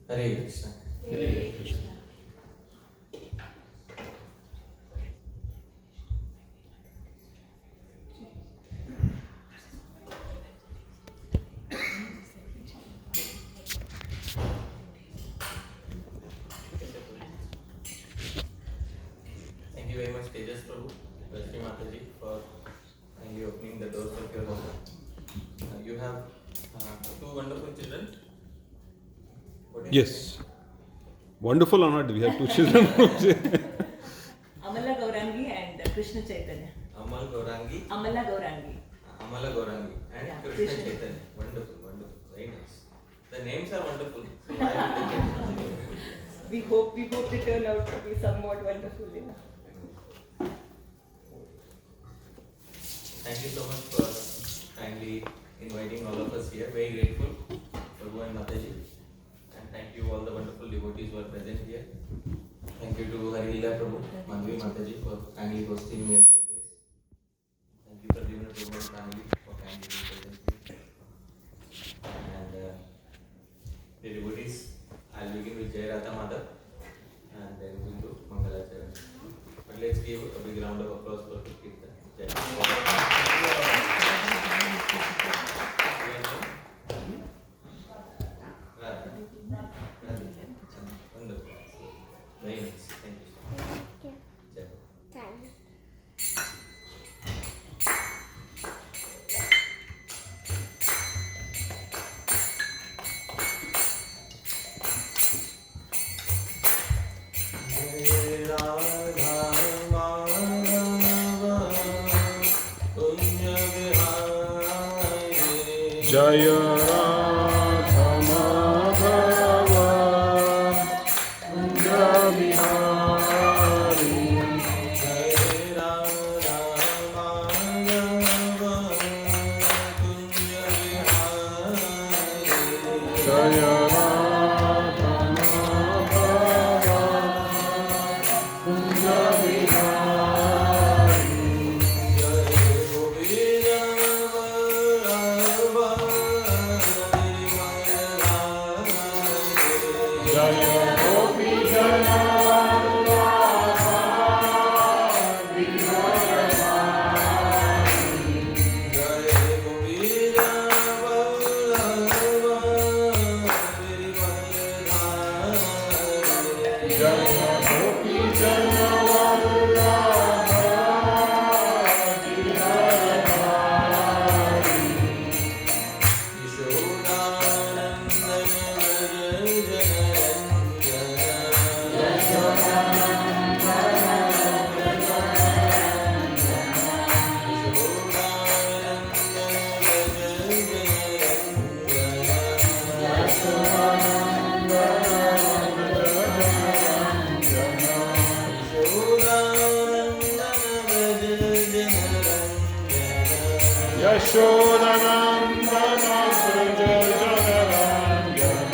Hare Krishna. Hare Krishna. Thank you very much, Tejas Prabhu, Lakshmi Mataji, for kindly opening the doors of your home. You have two wonderful children. Yes. Wonderful or not, we have two children. Amala Gaurangi and Krishna Chaitanya. Amala Gaurangi and Yeah, Krishna Chaitanya. Wonderful, wonderful, very nice. The names are wonderful. So I will We hope they turn out to be somewhat wonderful enough. Thank you so much for kindly inviting all of us here. Very grateful, Prabhu and Mataji. And thank you all the wonderful devotees who are present here. Thank you to Harila Prabhu, Madhvi Mataji for kindly hosting me at this place. Thank you Pradyumna Prabhu and family for kindly being present here. And the devotees, I'll begin with Jai Radha Madhav and then we'll do Mangalacharan. But let's give a big round of applause for Kirtan. Wonderful. Very nice. Thank you. Jaya Radha Madhava Kunja Bihari Jaya Radha Madhava Kunja Bihari Jaya Gopi Jana Yashodanandana Sraja Janaranjana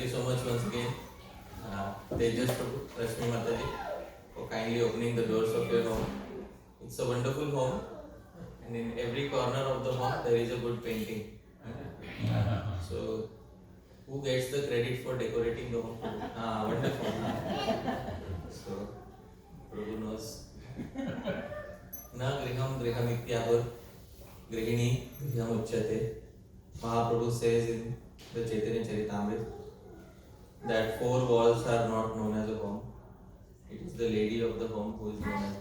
you so much once again, Tejas Prabhu, Rashmi Mataji, for kindly opening the doors of your home. It's a wonderful home, and in every corner of the home there is a good painting. So, who gets the credit for decorating the home? Wonderful. So, Prabhu knows. Na griham grihamityahur grihini griham uchyate. Mahaprabhu says in the Chaitanya Charitamrita that four walls are not known as a home. It is the lady of the home who is known as home.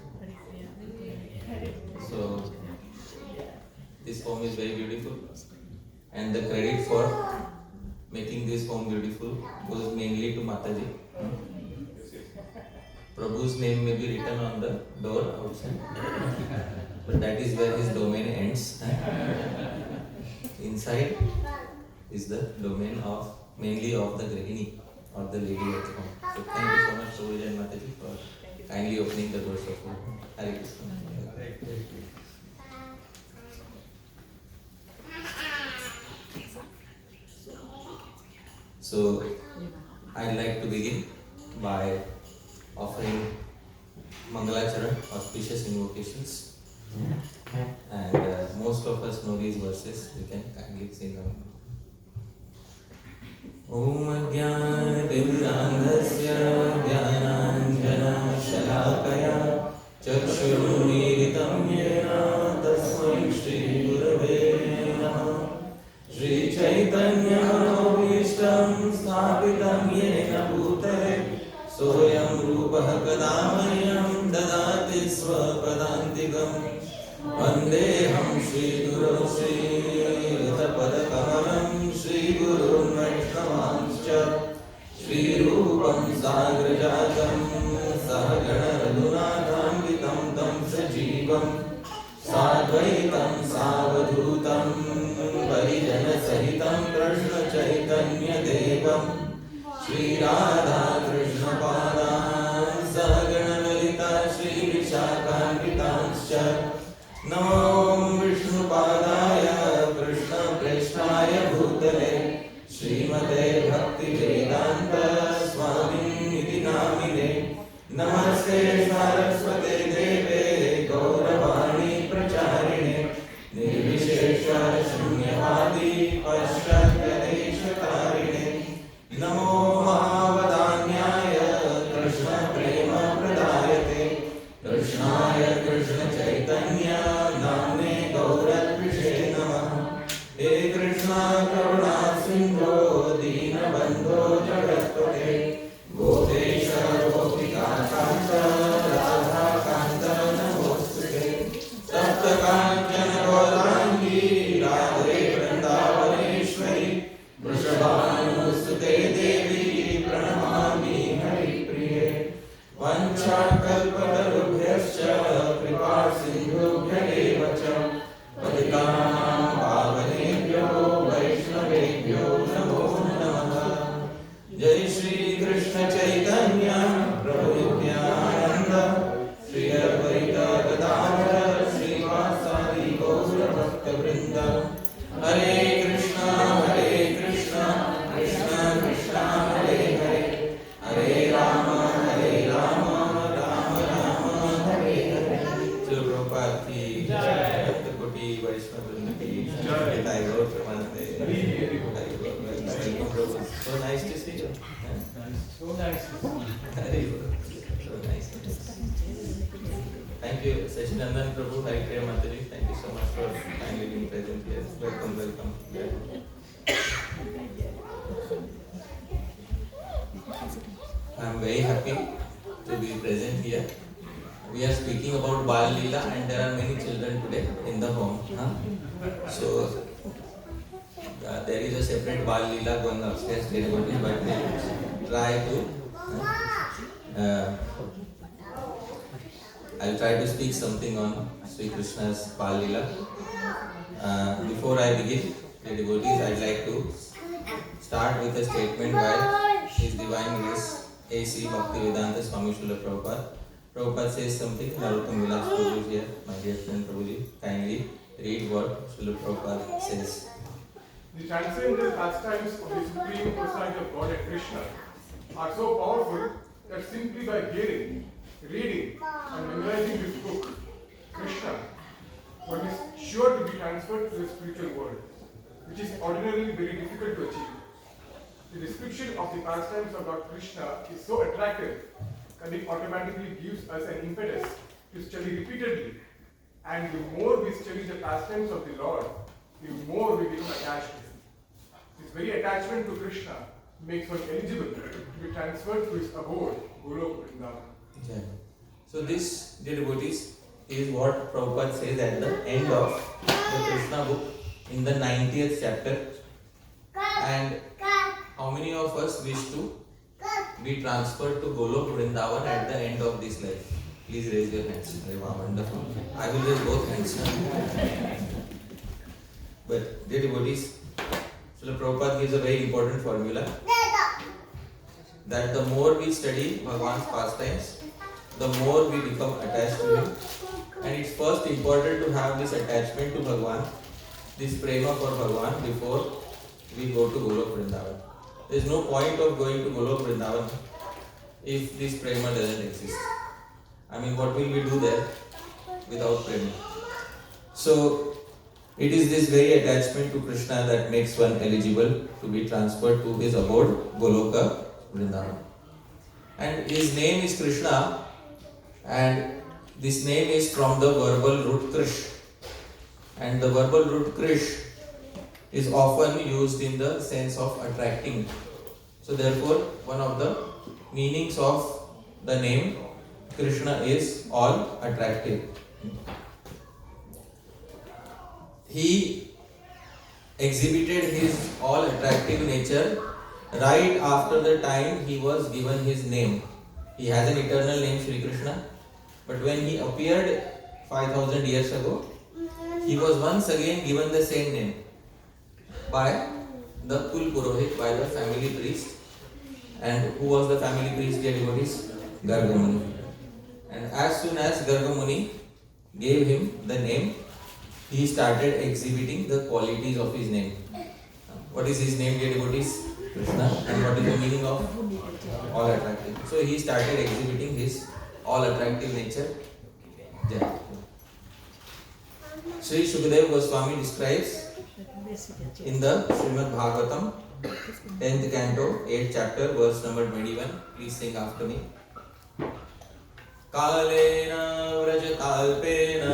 So, this home is very beautiful, and the credit for making this home beautiful goes mainly to Mataji. Prabhu's name may be written on the door outside, but that is where his domain ends. Inside is the domain of mainly of the Grihini or the lady of the home. So thank you so much, Prabhuji and Mataji, for kindly opening the doors of your home. Hare Krishna. So I'd like to begin by offering Mangalacharan, auspicious invocations. And most of us know these verses, we can kindly sing them. Om Jnana Timirandhasya Jnananjana Shalakaya Chakshurumilitam Yena Tasmai Shri Gurave Namah. Shri Chaitanya Manobhishtam Sthapitam Yena Bhutale Soyam Rupah Kadamahyam Dadati Swapadantikam Vandeham Shri Guru Shri Ratapadakamalam Shri Guru Vaishnavanscha Shri Rupam Sagrajatam Sahagana Radhunatham Tam Sajivam Sadvaitam Savadhutam Parijana Sahitam Krishna Chaitanya Devam Shri Radha Krishna Padam Sahagana Lalita Shri Vishakhanvitanscha Namo Vishnu Padaya Krishna Preshnaya Bhutale Srimate Bhakti Vedanta Swami Niti Namine Namaste Saraswate Deve Gauravani Pracharine Nirvishesha Shunyavadi Paschatya Deshatarine Namo Mahavadanyaya Krishna Prema Pradayate Krishnaya Krishna Chaitanya Namne Gauratvishe Namah. He Krishna Karuna Sindho Dina Bandho Jagatpate Gopesha Gopika Kanta Radha Kanta Namostute Sapta Kanchana Gaurangi Radhe Vrindavaneshwari Vrishabhanusute Devi Pranamami Hari Priye Vanchakalpatarubhyascha Kripa Sindhubhya Evacha Patitanam Pavanebhyo Vaishnavebhyo Namo Namaha. Jai Shri Krishna Chaitanya Prabhu Nityananda Shri Advaita Gadadhara Shri Vasari Gaura Bhakta Vrinda. Hare Krishna Krishna Krishna Hare Hare Hare Rama Rama Rama Hare Hare. Srila Prabhupada ki jai. Koti Vaishnava Vrinda ki jai. Jai Gaur Premanande. Welcome Prabhu. So nice to see you. So nice. Hare Gaur. So nice. Thank you, Sachinandan Prabhu, Hari Priya Mataji. Thank you so much for kindly being present here. Welcome. I am very happy to be present here. We are speaking about Bal Leela, and there are many children today in the home. So there is a separate Bal Leela going upstairs, but we'll try to. I'll try to speak something on Sri Krishna's Bal Leela. Before I begin, the devotees, I'd like to start with a statement by His Divine Grace A.C. Bhaktivedanta Swami Srila Prabhupada. Prabhupada says something. Narottam Vilas Prabhu is here, my dear friend Prabhuji. Kindly read what Srila Prabhupada says. The transcendental pastimes of the Supreme Personality of Godhead Krishna are so powerful that simply by hearing, reading, and memorizing this book, Krishna, one is sure to be transferred to the spiritual world, which is ordinarily very difficult to achieve. The description of the pastimes of Lord Krishna is so attractive that it automatically gives us an impetus to study repeatedly. And the more we study the pastimes of the Lord, the more we become attached to Him. This very attachment to Krishna makes one eligible to be transferred to his abode, Goloka Vrindavan. Yeah. So this, dear devotees, is what Prabhupada says at the end of the Krishna book in the 90th chapter. And how many of us wish to be transferred to Goloka Vrindavan at the end of this life? Please raise your hands. Very wonderful. I will raise both hands. But dear devotees, Srila Prabhupada gives a very important formula that the more we study Bhagavan's pastimes, the more we become attached to him. And it's first important to have this attachment to Bhagavan, this prema for Bhagavan before we go to Goloka Vrindavan. There is no point of going to Goloka Vrindavan if this prema doesn't exist. I mean, what will we do there without prema? So, it is this very attachment to Krishna that makes one eligible to be transferred to his abode, Goloka Vrindavan. And his name is Krishna, and this name is from the verbal root Krish. And the verbal root Krish is often used in the sense of attracting. So therefore, one of the meanings of the name Krishna is all attractive. He exhibited his all attractive nature right after the time he was given his name. He has an eternal name, Shri Krishna, but when he appeared 5000 years ago, he was once again given the same name by the Kul Purohit, by the family priest. And who was the family priest, dear devotees? Garga Muni. And as soon as Garga Muni gave him the name, he started exhibiting the qualities of his name. What is his name, dear devotees? Krishna. And what is the meaning of all attractive? So he started exhibiting his all attractive nature. Yeah. Sri Shukadeva Goswami describes in the Srimad Bhagavatam, 10th canto, 8th chapter, verse number 21. Please sing after me. Kalena vrajakalpena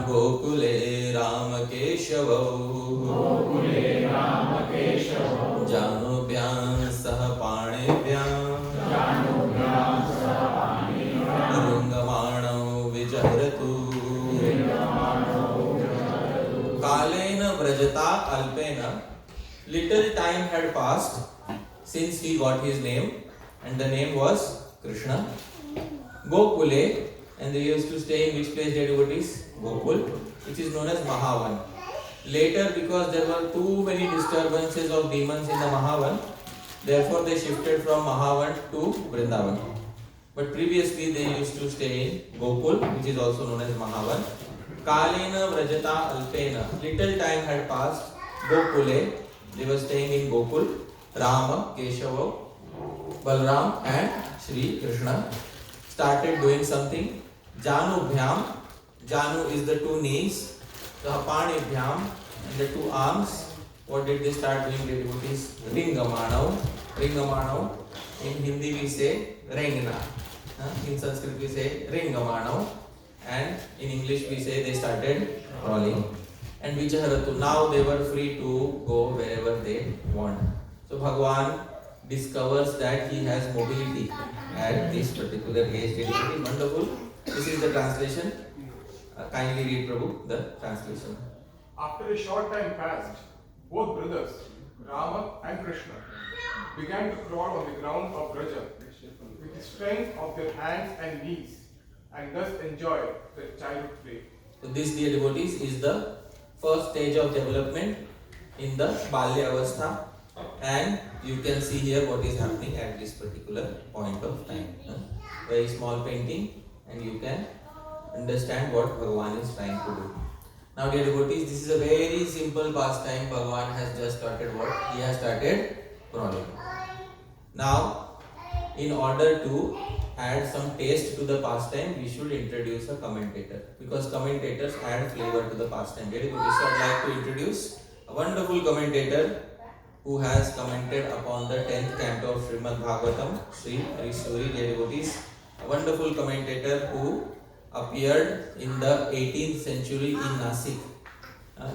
Gokule Ramakeshavo Janubhyam Sahapanebhyam Rungamanam Vijahratu Kalena Vrajata Alpena. Little time had passed since he got his name, and the name was Krishna. Gokule, and they used to stay in which place, dear devotees? Gokul, which is known as Mahavan. Later, because there were too many disturbances of demons in the Mahavan, therefore they shifted from Mahavan to Vrindavan. But previously they used to stay in Gokul, which is also known as Mahavan. Kalena Vrajata Alpena. Little time had passed. Gokule, they were staying in Gokul. Rama, Keshava, Balram and Shri Krishna started doing something. Janubhyam, Janu is the two knees, Sahapanibhyam and the two arms. What did they start doing, dear devotees? Ringamanav. Ringamanav. In Hindi we say Rengna. In Sanskrit we say Ringamanav. And in English we say they started crawling. And Vijaharatu. Now they were free to go wherever they want. So Bhagavan discovers that he has mobility at this particular age. It is wonderful. This is the translation. Kindly read, Prabhu, the translation. After a short time passed, both brothers, Rama and Krishna, began to crawl on the ground of Braja with the strength of their hands and knees, and thus enjoy their childhood play. So this, dear devotees, is the first stage of development in the Balya Avastha, and you can see here what is happening at this particular point of time. Very small painting, and you can understand what Bhagavan is trying to do. Now dear devotees, this is a very simple pastime. Bhagavan has just started what? He has started crawling. Now, in order to add some taste to the pastime, we should introduce a commentator, because commentators add flavor to the pastime. Dear devotees, so I'd like to introduce a wonderful commentator who has commented upon the 10th canto of Srimad Bhagavatam, Sri Harisuri. Dear devotees, a wonderful commentator who appeared in the 18th century in Nasik.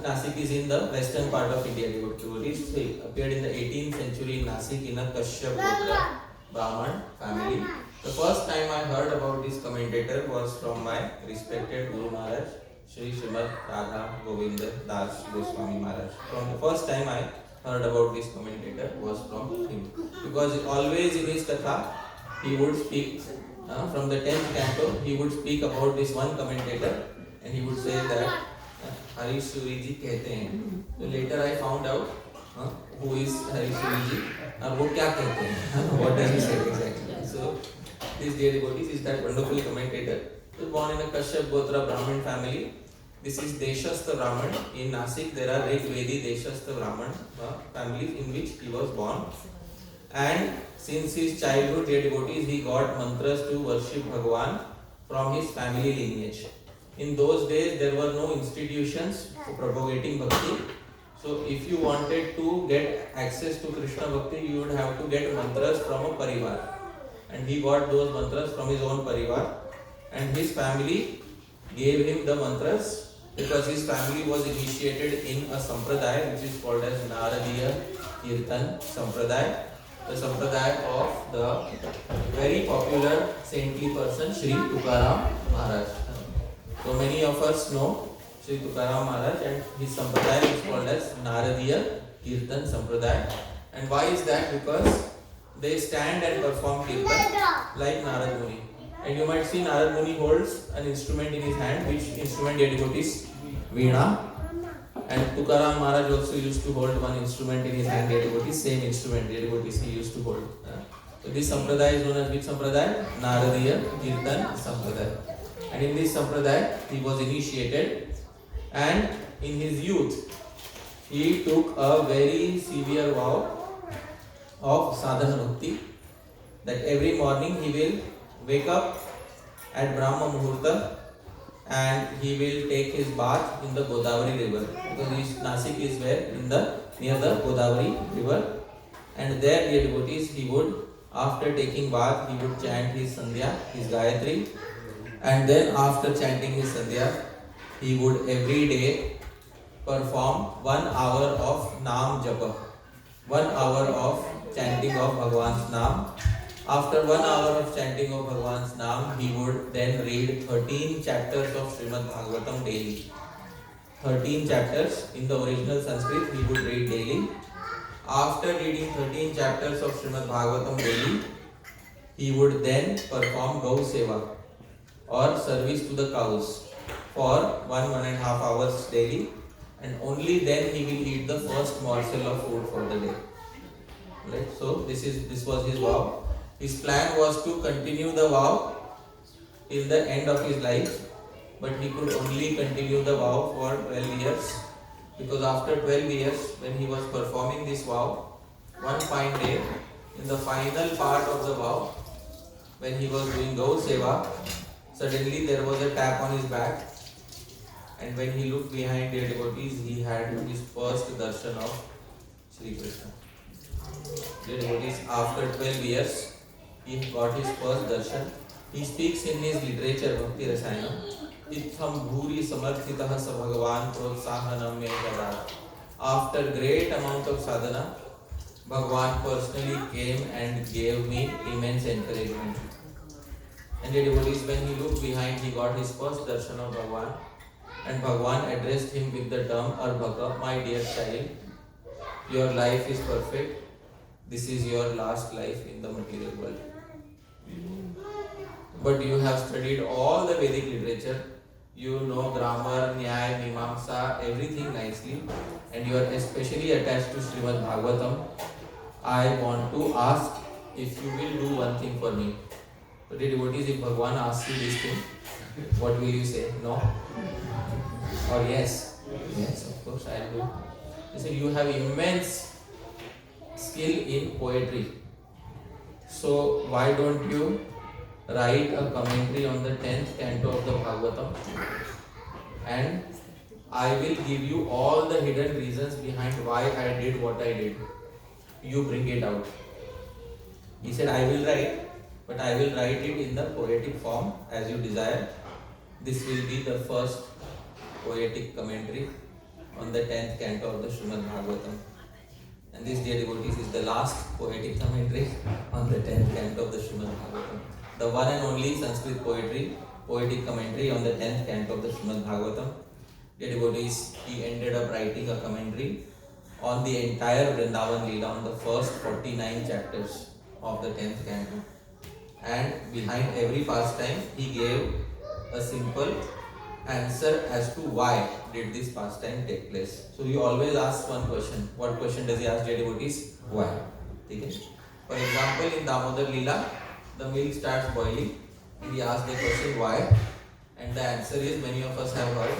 Nasik is in the western part of India, devotees. So he appeared in the 18th century in Nasik in a Kashyap Gotra Brahman family. The first time I heard about this commentator was from my respected Guru Maharaj, Sri Srimad Radha Govinda Das Goswami Maharaj. From the first time I heard about this commentator was from him, because always in his katha he would speak from the 10th canto, he would speak about this one commentator and he would say that Harish Suri ji कहते हैं. So later I found out who is Harish Suri ji और वो क्या कहते हैं, what does he say exactly. So this dear devotees is that wonderful commentator. He was born in a Kashyap Gotra Brahmin family. This is Deshastha Brahman. In Nasik there are Rigvedi Deshastha Brahman families in which he was born. And since his childhood, dear devotees, he got mantras to worship Bhagavan from his family lineage. In those days, there were no institutions for propagating bhakti. So, if you wanted to get access to Krishna bhakti, you would have to get mantras from a parivar. And he got those mantras from his own parivar. And his family gave him the mantras because his family was initiated in a sampradaya which is called as Naradiya Kirtan Sampradaya. The sampradaya of the very popular saintly person Sri Tukaram Maharaj. So many of us know Sri Tukaram Maharaj, and his sampradaya is called as Naradiya Kirtan Sampradaya. And why is that? Because they stand and perform kirtan like Narad Muni. And you might see Narad Muni holds an instrument in his hand, which instrument, dear devotees? Veena. And Tukaram Maharaj also used to hold one instrument in his hand, dear devotees, same instrument, dear devotees, he used to hold. So this sampradaya is known as which sampradaya? Naradiya Kirtan Sampradaya. And in this sampradaya, he was initiated, and in his youth, he took a very severe vow of sadhana bhakti, that every morning he will wake up at Brahma Muhurta and he will take his bath in the Godavari river, because Nasik is where? Near the Godavari river. And there, dear devotees, he would, after taking bath, he would chant his Sandhya, his Gayatri, and then after chanting his Sandhya, he would every day perform 1 hour of Naam Japa, 1 hour of chanting of Bhagavan's Naam. After 1 hour of chanting of Bhagavan's Naam, he would then read 13 chapters of Srimad Bhagavatam daily. 13 chapters in the original Sanskrit he would read daily. After reading 13 chapters of Srimad Bhagavatam daily, he would then perform Gau Seva or service to the cows for 1.5 hours daily, and only then he will eat the first morsel of food for the day. Right? So this was his vow. His plan was to continue the vow till the end of his life, but he could only continue the vow for 12 years, because after 12 years, when he was performing this vow, one fine day, in the final part of the vow, when he was doing Gau Seva, suddenly there was a tap on his back, and when he looked behind, dear devotees, he had his first darshan of Sri Krishna. Dear devotees, after 12 years, he got his first darshan. He speaks in his literature, Bhakti Rasayana, Itham Bhuri Samarthitah Sa Bhagavan Protsahanam Me Jadat. After great amount of sadhana, Bhagavan personally came and gave me immense encouragement. And the devotees, when he looked behind, he got his first darshan of Bhagavan, and Bhagavan addressed him with the term Arbhaka, my dear child, your life is perfect. This is your last life in the material world. But you have studied all the Vedic literature, you know grammar, Nyaya, Mimamsa, everything nicely, and you are especially attached to Srimad Bhagavatam. I want to ask if you will do one thing for me. So, dear devotees, if Bhagavan asks you this thing, what will you say? No? Or yes? Yes, of course, I will. Listen, you have immense skill in poetry. So why don't you write a commentary on the 10th canto of the Bhagavatam, and I will give you all the hidden reasons behind why I did what I did. You bring it out. He said, I will write, but I will write it in the poetic form as you desire. This will be the first poetic commentary on the 10th canto of the Srimad Bhagavatam. And this, dear devotees, is the last poetic commentary on the 10th canto of the Srimad Bhagavatam. The one and only Sanskrit poetic commentary on the 10th canto of the Srimad Bhagavatam. Dear devotees, he ended up writing a commentary on the entire Vrindavan Leela, on the first 49 chapters of the 10th canto. And behind every pastime, he gave a simple answer as to why did this pastime take place. So he always asks one question. What question does he ask, dear devotees? Why? Okay? For example, in Damodar Leela, the milk starts boiling and he asks the question why, and the answer is, many of us have heard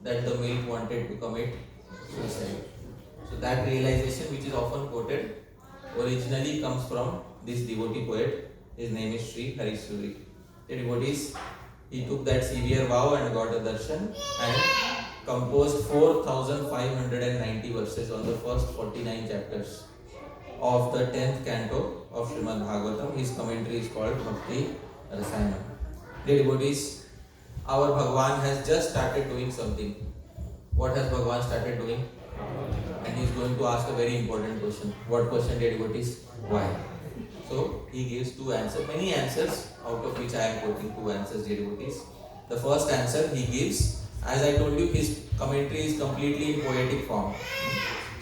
that the milk wanted to commit suicide. So that realization, which is often quoted, originally comes from this devotee poet. His name is Sri Harisuri. The devotees, he took that severe vow and got a darshan and composed 4,590 verses on the first 49 chapters of the 10th canto of Srimad Bhagavatam. His commentary is called Bhakti Rasayana. Dear devotees, our Bhagwan has just started doing something. What has Bhagwan started doing? And he is going to ask a very important question. What question, dear devotees? Why? So he gives two answers, many answers, out of which I am quoting two answers, dear devotees. The first answer he gives, as I told you, his commentary is completely in poetic form.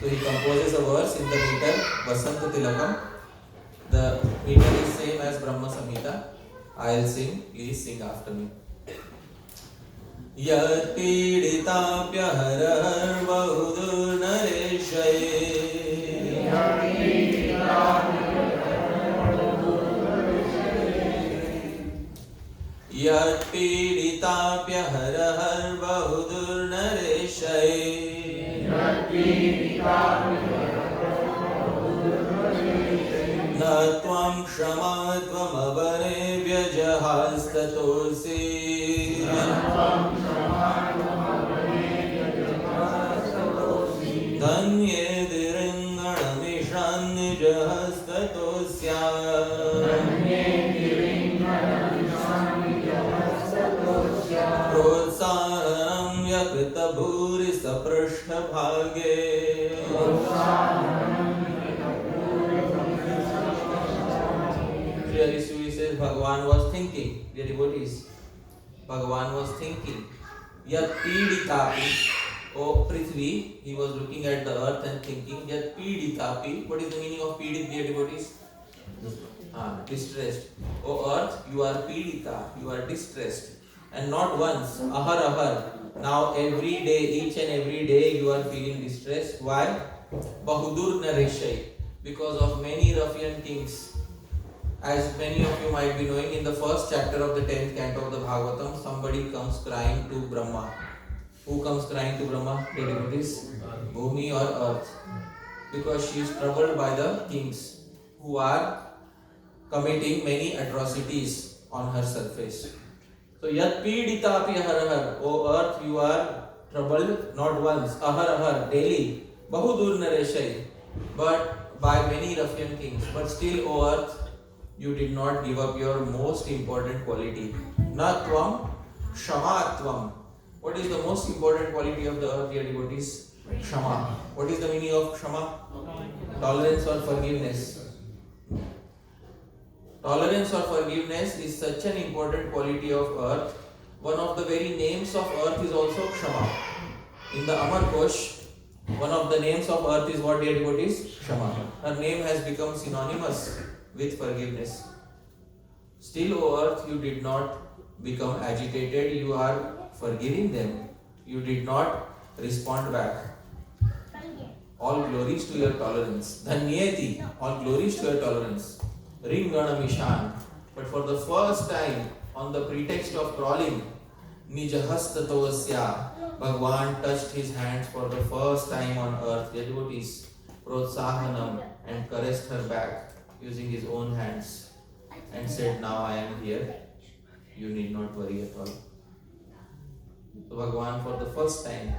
So he composes a verse in the meter Vasanta Tilakam. The meter is same as Brahma Samhita. I will sing, please sing after me. Yat piditapya harar bahudur nareshaye. Yat piditapya harar bahudur nareshaye. Na tvam kshama tvam avare vyajahastatosi. Danye diringanamishan nijahastatosia. Protsahanam yakrita bhuri saprashta bhage. Sri says Bhagavan was thinking, dear devotees, Bhagavan was thinking, Yat piditapi, O Prithvi, he was looking at the earth and thinking, Yat piditapi, what is the meaning of pidit, dear devotees? Distressed. O earth, you are pidita, you are distressed. And not once, ahar ahar. Now every day, each and every day you are feeling distressed. Why? Bahudur nareshai. Because of many ruffian kings. As many of you might be knowing, in the first chapter of the 10th canto of the Bhagavatam, somebody comes crying to Brahma. Who comes crying to Brahma? Dear devotees? Bhumi or earth. Because she is troubled by the kings who are committing many atrocities on her surface. So, yat piditapi ahar, O earth, you are troubled not once, ahar ahar, daily, bahudur nareshai, but by many ruffian kings. But still, O earth, you did not give up your most important quality. Na tvam, shamatvam. What is the most important quality of the earth, dear devotees? Shama. What is the meaning of Shama? Tolerance or forgiveness. Tolerance or forgiveness is such an important quality of earth. One of the very names of earth is also Kshama. In the Amar Kosh, one of the names of earth is what, dear devotees? Kshama. Her name has become synonymous with forgiveness. Still, O earth, you did not become agitated. You are forgiving them. You did not respond back. All glories to your tolerance. Dhanyeti, all glories to your tolerance. Ringana Mishan. But for the first time, on the pretext of crawling, Nijahastatavasya, Bhagwan touched his hands for the first time on earth, the devotees, Protsahanam, and caressed her back using his own hands and said, "Now I am here, you need not worry at all." So Bhagwan for the first time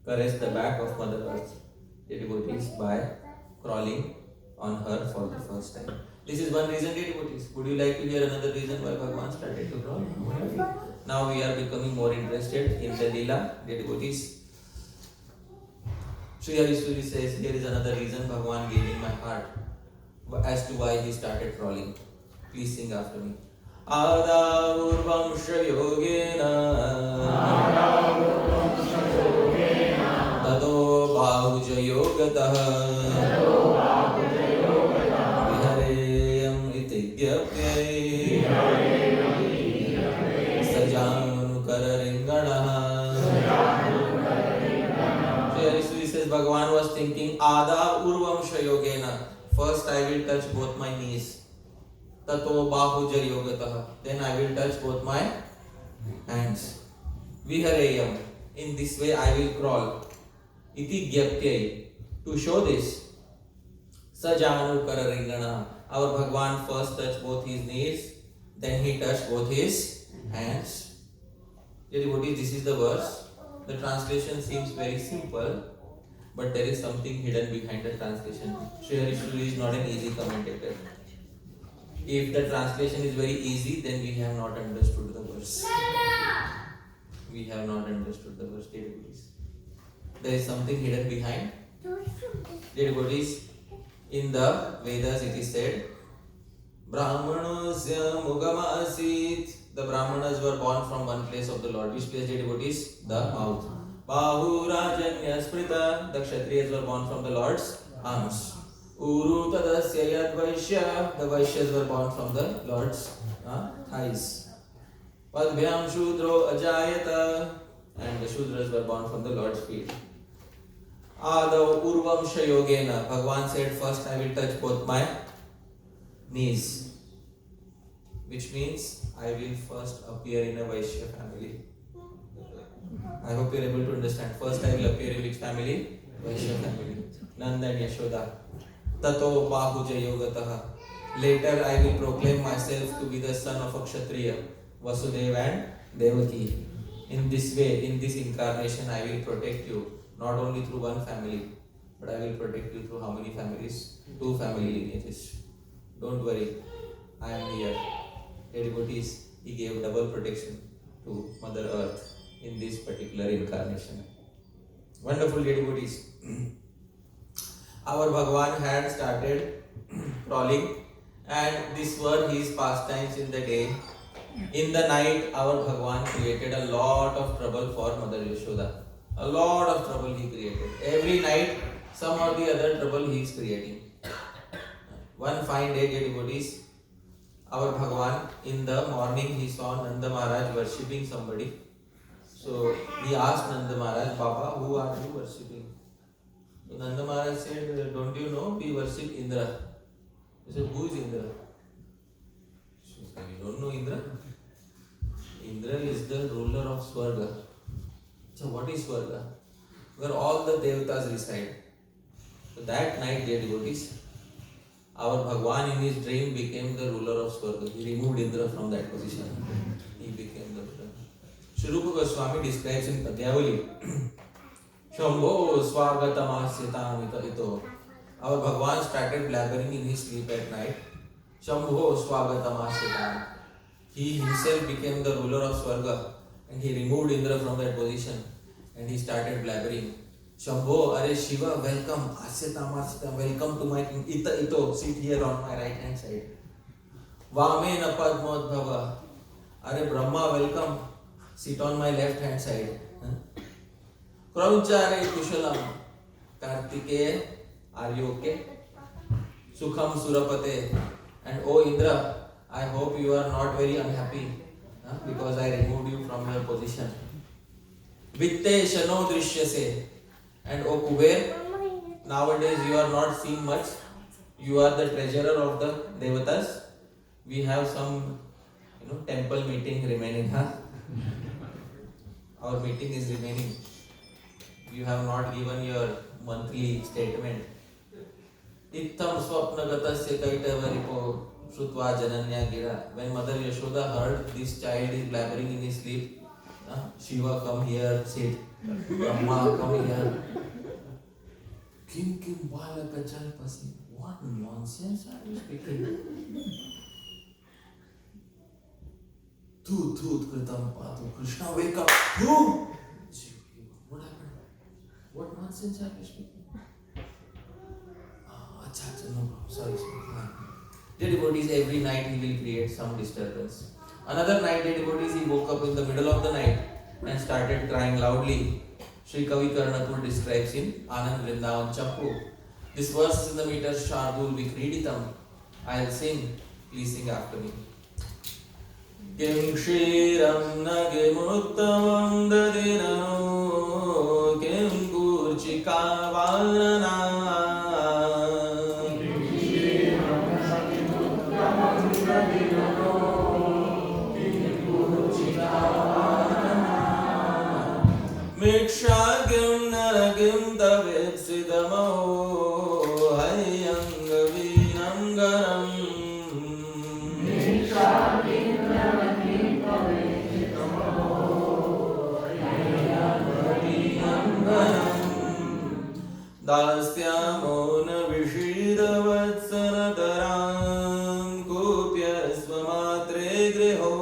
caressed the back of Mother Earth, the devotees, by crawling on her for the first time. This is one reason, dear devotees. Would you like to hear another reason why Bhagwan started to crawl? Now we are becoming more interested in the Leela, dear devotees. Sri Harisuri says, here is another reason Bhagwan gave in my heart as to why he started crawling. Please sing after me. Adavurvamsha yogena Tado bahuja yogatah Vihareyam itigyapyai Sajanukararinganaha. Sri says Bhagavan was thinking, Ada urvamsha yogena. First I will touch both my knees. Tato bahuja yogatah. Then I will touch both my hands. Vihareyam. In this way I will crawl. Iti gyaptyai. To show this, Sajanu Kararingana. Our Bhagwan first touched both his knees, then he touched both his hands. Dear devotees, this is the verse. The translation seems very simple, but there is something hidden behind the translation. Sri Harishuri is not an easy commentator. If the translation is very easy, then we have not understood the verse. We have not understood the verse, dear devotees. There is something hidden behind. Dear devotees, in the Vedas it is said, Brahmanasya Mugama Asit. The Brahmanas were born from one place of the Lord. Which place, dear devotees? The mouth. Bahu Rajanya Sprita. The Kshatriyas were born from the Lord's arms. Uru Tadasya Yad Vaishya. The Vaishyas were born from the Lord's thighs. Padbhyam Shudro Ajayata. And the Shudras were born from the Lord's feet. Adav Urvamsha Yogena. Bhagwan said, first I will touch both my knees. Which means I will first appear in a Vaishya family. I hope you are able to understand. First I will appear in which family? Vaishya family. Nanda and Yashoda. Tato Bahuja Yogataha. Later I will proclaim myself to be the son of a Kshatriya, Vasudeva and Devaki. In this way, in this incarnation, I will protect you. Not only through one family, but I will protect you through how many families? 2 family lineages. Don't worry, I am here. Dear devotees, he gave double protection to Mother Earth in this particular incarnation. Wonderful, dear devotees. Our Bhagwan had started crawling, and these were his pastimes in the day. In the night, our Bhagwan created a lot of trouble for Mother Yashoda. A lot of trouble he created. Every night, some or the other trouble he is creating. One fine day, dear devotees, our Bhagwan, in the morning he saw Nanda Maharaj worshipping somebody. So he asked Nanda Maharaj, Baba, who are you worshipping? So Nanda Maharaj said, don't you know, we worship Indra. He said, who is Indra? She said, you don't know Indra? Indra is the ruler of Swarga. So what is Swarga? Where all the Devatas reside. So that night, dear devotees, our Bhagwan in his dream became the ruler of Swarga. He removed Indra from that position. He became the ruler. Sri Rupa Goswami describes in Padyavali, Shambho Swagatamasyatam ito. Our Bhagwan started blabbering in his sleep at night. Shambho Swagatamasyatam. He himself became the ruler of Swarga and he removed Indra from that position and he started blabbering. Shambho, Are Shiva, welcome. Asyatam, welcome to my king. Ito, sit here on my right hand side. Vame Napadmodbhava. Are Brahma, welcome. Sit on my left hand side. Krauchare Kushalam. Kartikeya, are you okay? Sukham Surapate. And O Indra, I hope you are not very unhappy because I removed you from your position. Vitte Shano Drishyase. And O Kuber, nowadays you are not seen much. You are the treasurer of the Devatas. We have some temple meeting remaining. our meeting is remaining. You have not given your monthly statement. Ittam swapnagatasya kaitavaripo shrutva jananya gira. When Mother Yashoda heard this child is blabbering in his sleep, Shiva, come here, sit. Brahma, come here. Kim Kim Balaka Jalpasi. What nonsense are you speaking? Tooth Kritam Patu. Krishna, wake up. Who? What happened? What nonsense are you speaking? Acha, no problem. Sorry. The devotees, every night he will create some disturbance. Another night, the devotees, he woke up in the middle of the night and started crying loudly. Sri Kavi Karnapur describes in Anand Vrindavan Champu. This verse is in the meter Shardul Vikriditam. I'll sing. Please sing after me. Kim Shiram Nagimuttamam Dadinam Kim Gurchika Varana Mikshagim Naragim Davipsidamaho Hayangavinam Garam Mikshagim Naragim Davipsidamaho Hayangavinam Garam Dasyamo Navishidavatsaradaram Kupya Swamatre Griho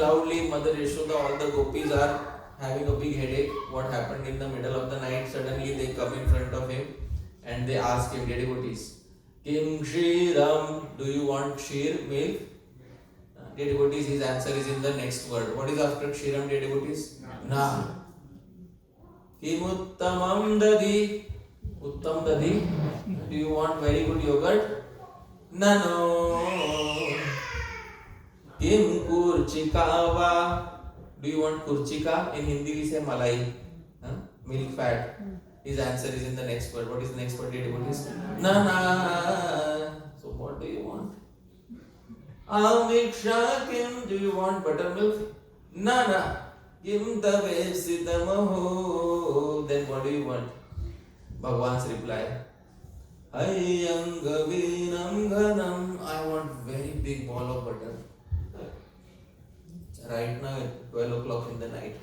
loudly. Mother Yashoda, all the gopis are having a big headache. What happened in the middle of the night? Suddenly they come in front of him and they ask him, dear devotees, Kim Kshiram, do you want Kshir, milk? Dear devotees, his answer is in the next word. What is after Kshiram, dear devotees? Na. Kim Uttamam Dadi. Uttam Dadi. Do you want very good yogurt? No. Kim Kurchikava. Do you want Kurchika? In Hindi we say Malai. Milk fat. His answer is in the next word. What is the next word, dear devotees? Na. So what do you want? Amiksha Kim. Do you want buttermilk? Na. Kim Tavesiddhamaho. Then what do you want? Bhagwan's reply. Hayangavinam Ghanam. I want very big ball of butter. Right now at 12 o'clock in the night.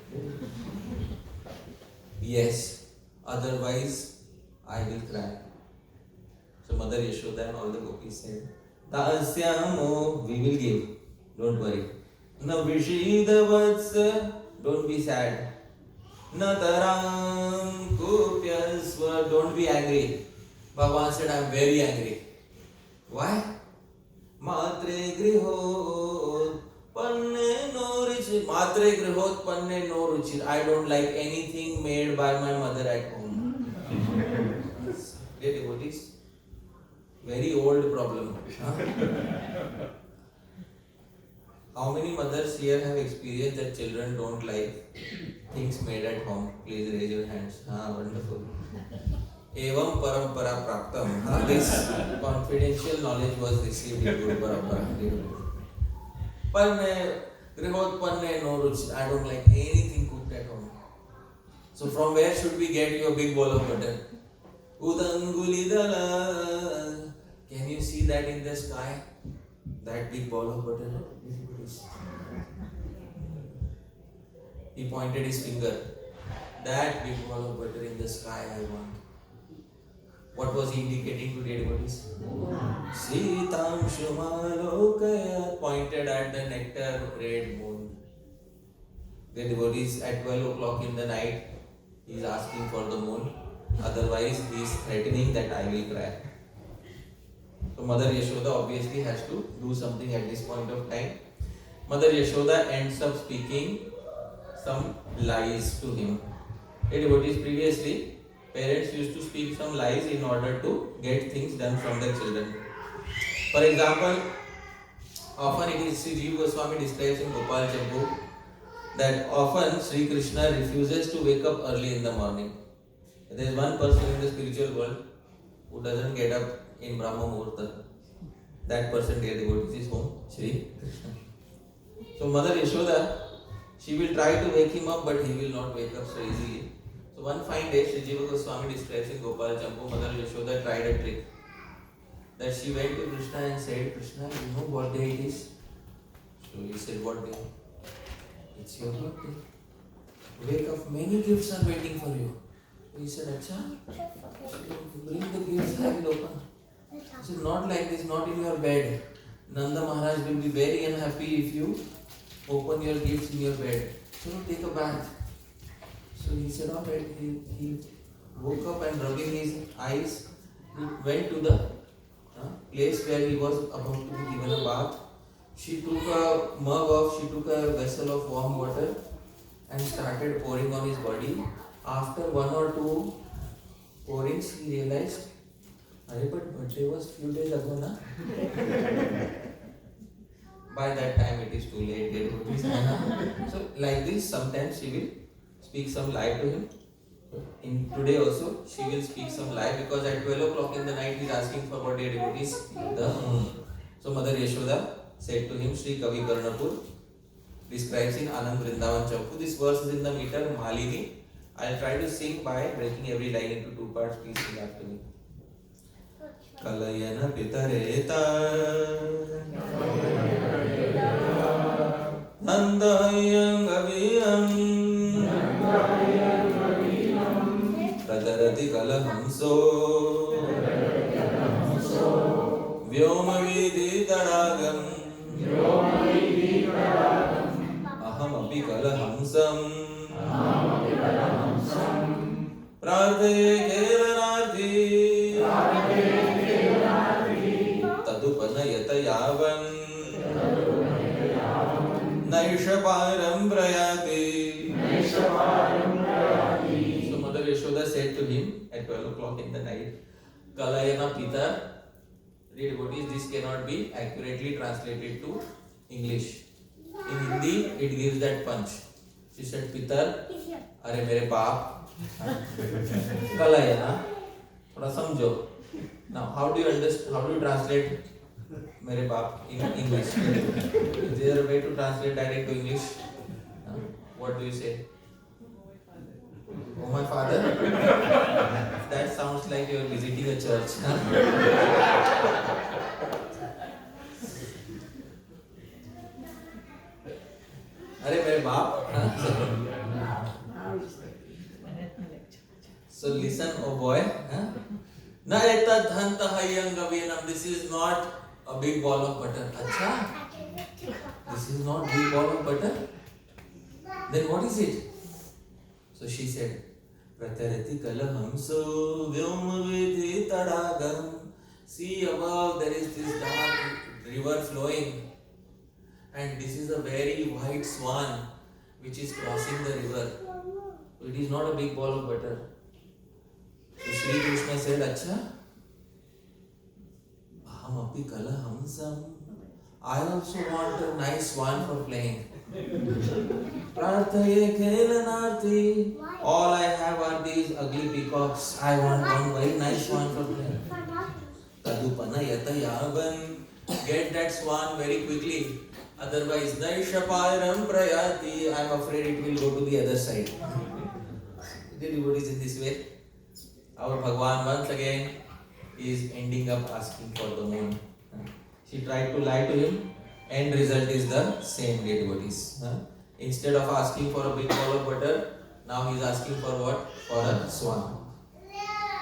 Yes. Otherwise, I will cry. So Mother Yashoda and all the gopis said, Dasyamo, we will give. Don't worry. Na Vishidavats, don't be sad. Na Taram Kupyasva, don't be angry. Bhagavan said, I am very angry. Why? Matre Grihot Panne no ruchir. Matre Grihot Panne no ruchir. I don't like anything made by my mother at home. Dear devotees, very old problem. How many mothers here have experienced that children don't like things made at home? Please raise your hands. Wonderful. Evam parampara praptam. This confidential knowledge was received in Guru Parampara. Panne, Grihot Panne no ruchi. I don't like anything cooked at home. So from where should we get your big bowl of butter? Udangulidala. Can you see that in the sky? That big ball of butter? He pointed his finger. That big ball of butter in the sky I want. What was he indicating to dear devotees? Sitam Shumalokaya, pointed at the nectar red moon. The devotees at 12 o'clock in the night, he is asking for the moon. Otherwise, he is threatening that I will cry. So Mother Yashoda obviously has to do something at this point of time. Mother Yashoda ends up speaking some lies to him. devotees, previously parents used to speak some lies in order to get things done from their children. For example, often it is Sri Jiva Goswami describes in Gopal Champu that often Sri Krishna refuses to wake up early in the morning. There is one person in the spiritual world who doesn't get up in Brahma Muhurta. That person, dear devotees, is whom? Sri Krishna. So Mother Yashoda, she will try to wake him up, but he will not wake up so easily. So one fine day, Sri Jiva Goswami describes in Gopal Champu, Mother Yashoda tried a trick. That she went to Krishna and said, Krishna, you know what day it is? So he said, what day? It's your birthday. Wake up, many gifts are waiting for you. He said, Acha, bring the gifts, I will open. He said, not like this, not in your bed. Nanda Maharaj will be very unhappy if you open your gifts in your bed. So take a bath. So he said, alright, he woke up and rubbing his eyes, he went to the place where he was about to be given a bath. She took a vessel of warm water and started pouring on his body. After one or two pourings, he realized, but birthday was few days ago, na? By that time it is too late. So like this, sometimes she will speak some lie to him. In today also, she will speak some lie because at 12 o'clock in the night he is asking for what dear devotees? The moon. So Mother Yashoda said to him, Sri Kavi Karnapur describes in Anand Vrindavan Champu. This verse is in the meter Malini. I'll try to sing by breaking every line into two parts. Please sing after me. Kalayana Pitareta Nandayang Aviyam Pradarati Kalahamso Vyomavidi Tadagam Ahamapi Kalahamsam Pradhe Kelanarthi Tadupanayata Yavan Naishaparam Prayati. So Mother Yashoda said to him at 12 o'clock in the night, Kalayana Pita. Dear devotees, this cannot be accurately translated to English. In Hindi, it gives that punch. She said, Pitar, are mere baap. Kalayana. Thoda samjho. Now, how do you understand? How do you translate mere baap in English? Is there a way to translate direct to English? What do you say? Oh, my father? That sounds like you are visiting a church. Are mere baap? So listen, oh boy. Na eta dhanta hayangavinam. This is not a big ball of butter. Acha? This is not big ball of butter? Then what is it? So she said, Pratarati Kalahamso Vyomavidi Tadagam. See above there is this dark river flowing. And this is a very white swan which is crossing the river. So it is not a big ball of butter. So Sri Krishna said, Acha, Ahamapi Kalahamsam. I also want a nice swan for playing. Prathaye Kelanarthi. All I have are these ugly peacocks. I want one very nice swan for playing. Tadupana Yata Yavan. Get that swan very quickly. Otherwise, Naishaparam Prayati. I am afraid it will go to the other side. Did you notice in this way? Our Bhagwan once again is ending up asking for the moon. She tried to lie to him. End result is the same, dear devotees. Instead of asking for a big ball of butter, now he is asking for what? For a swan.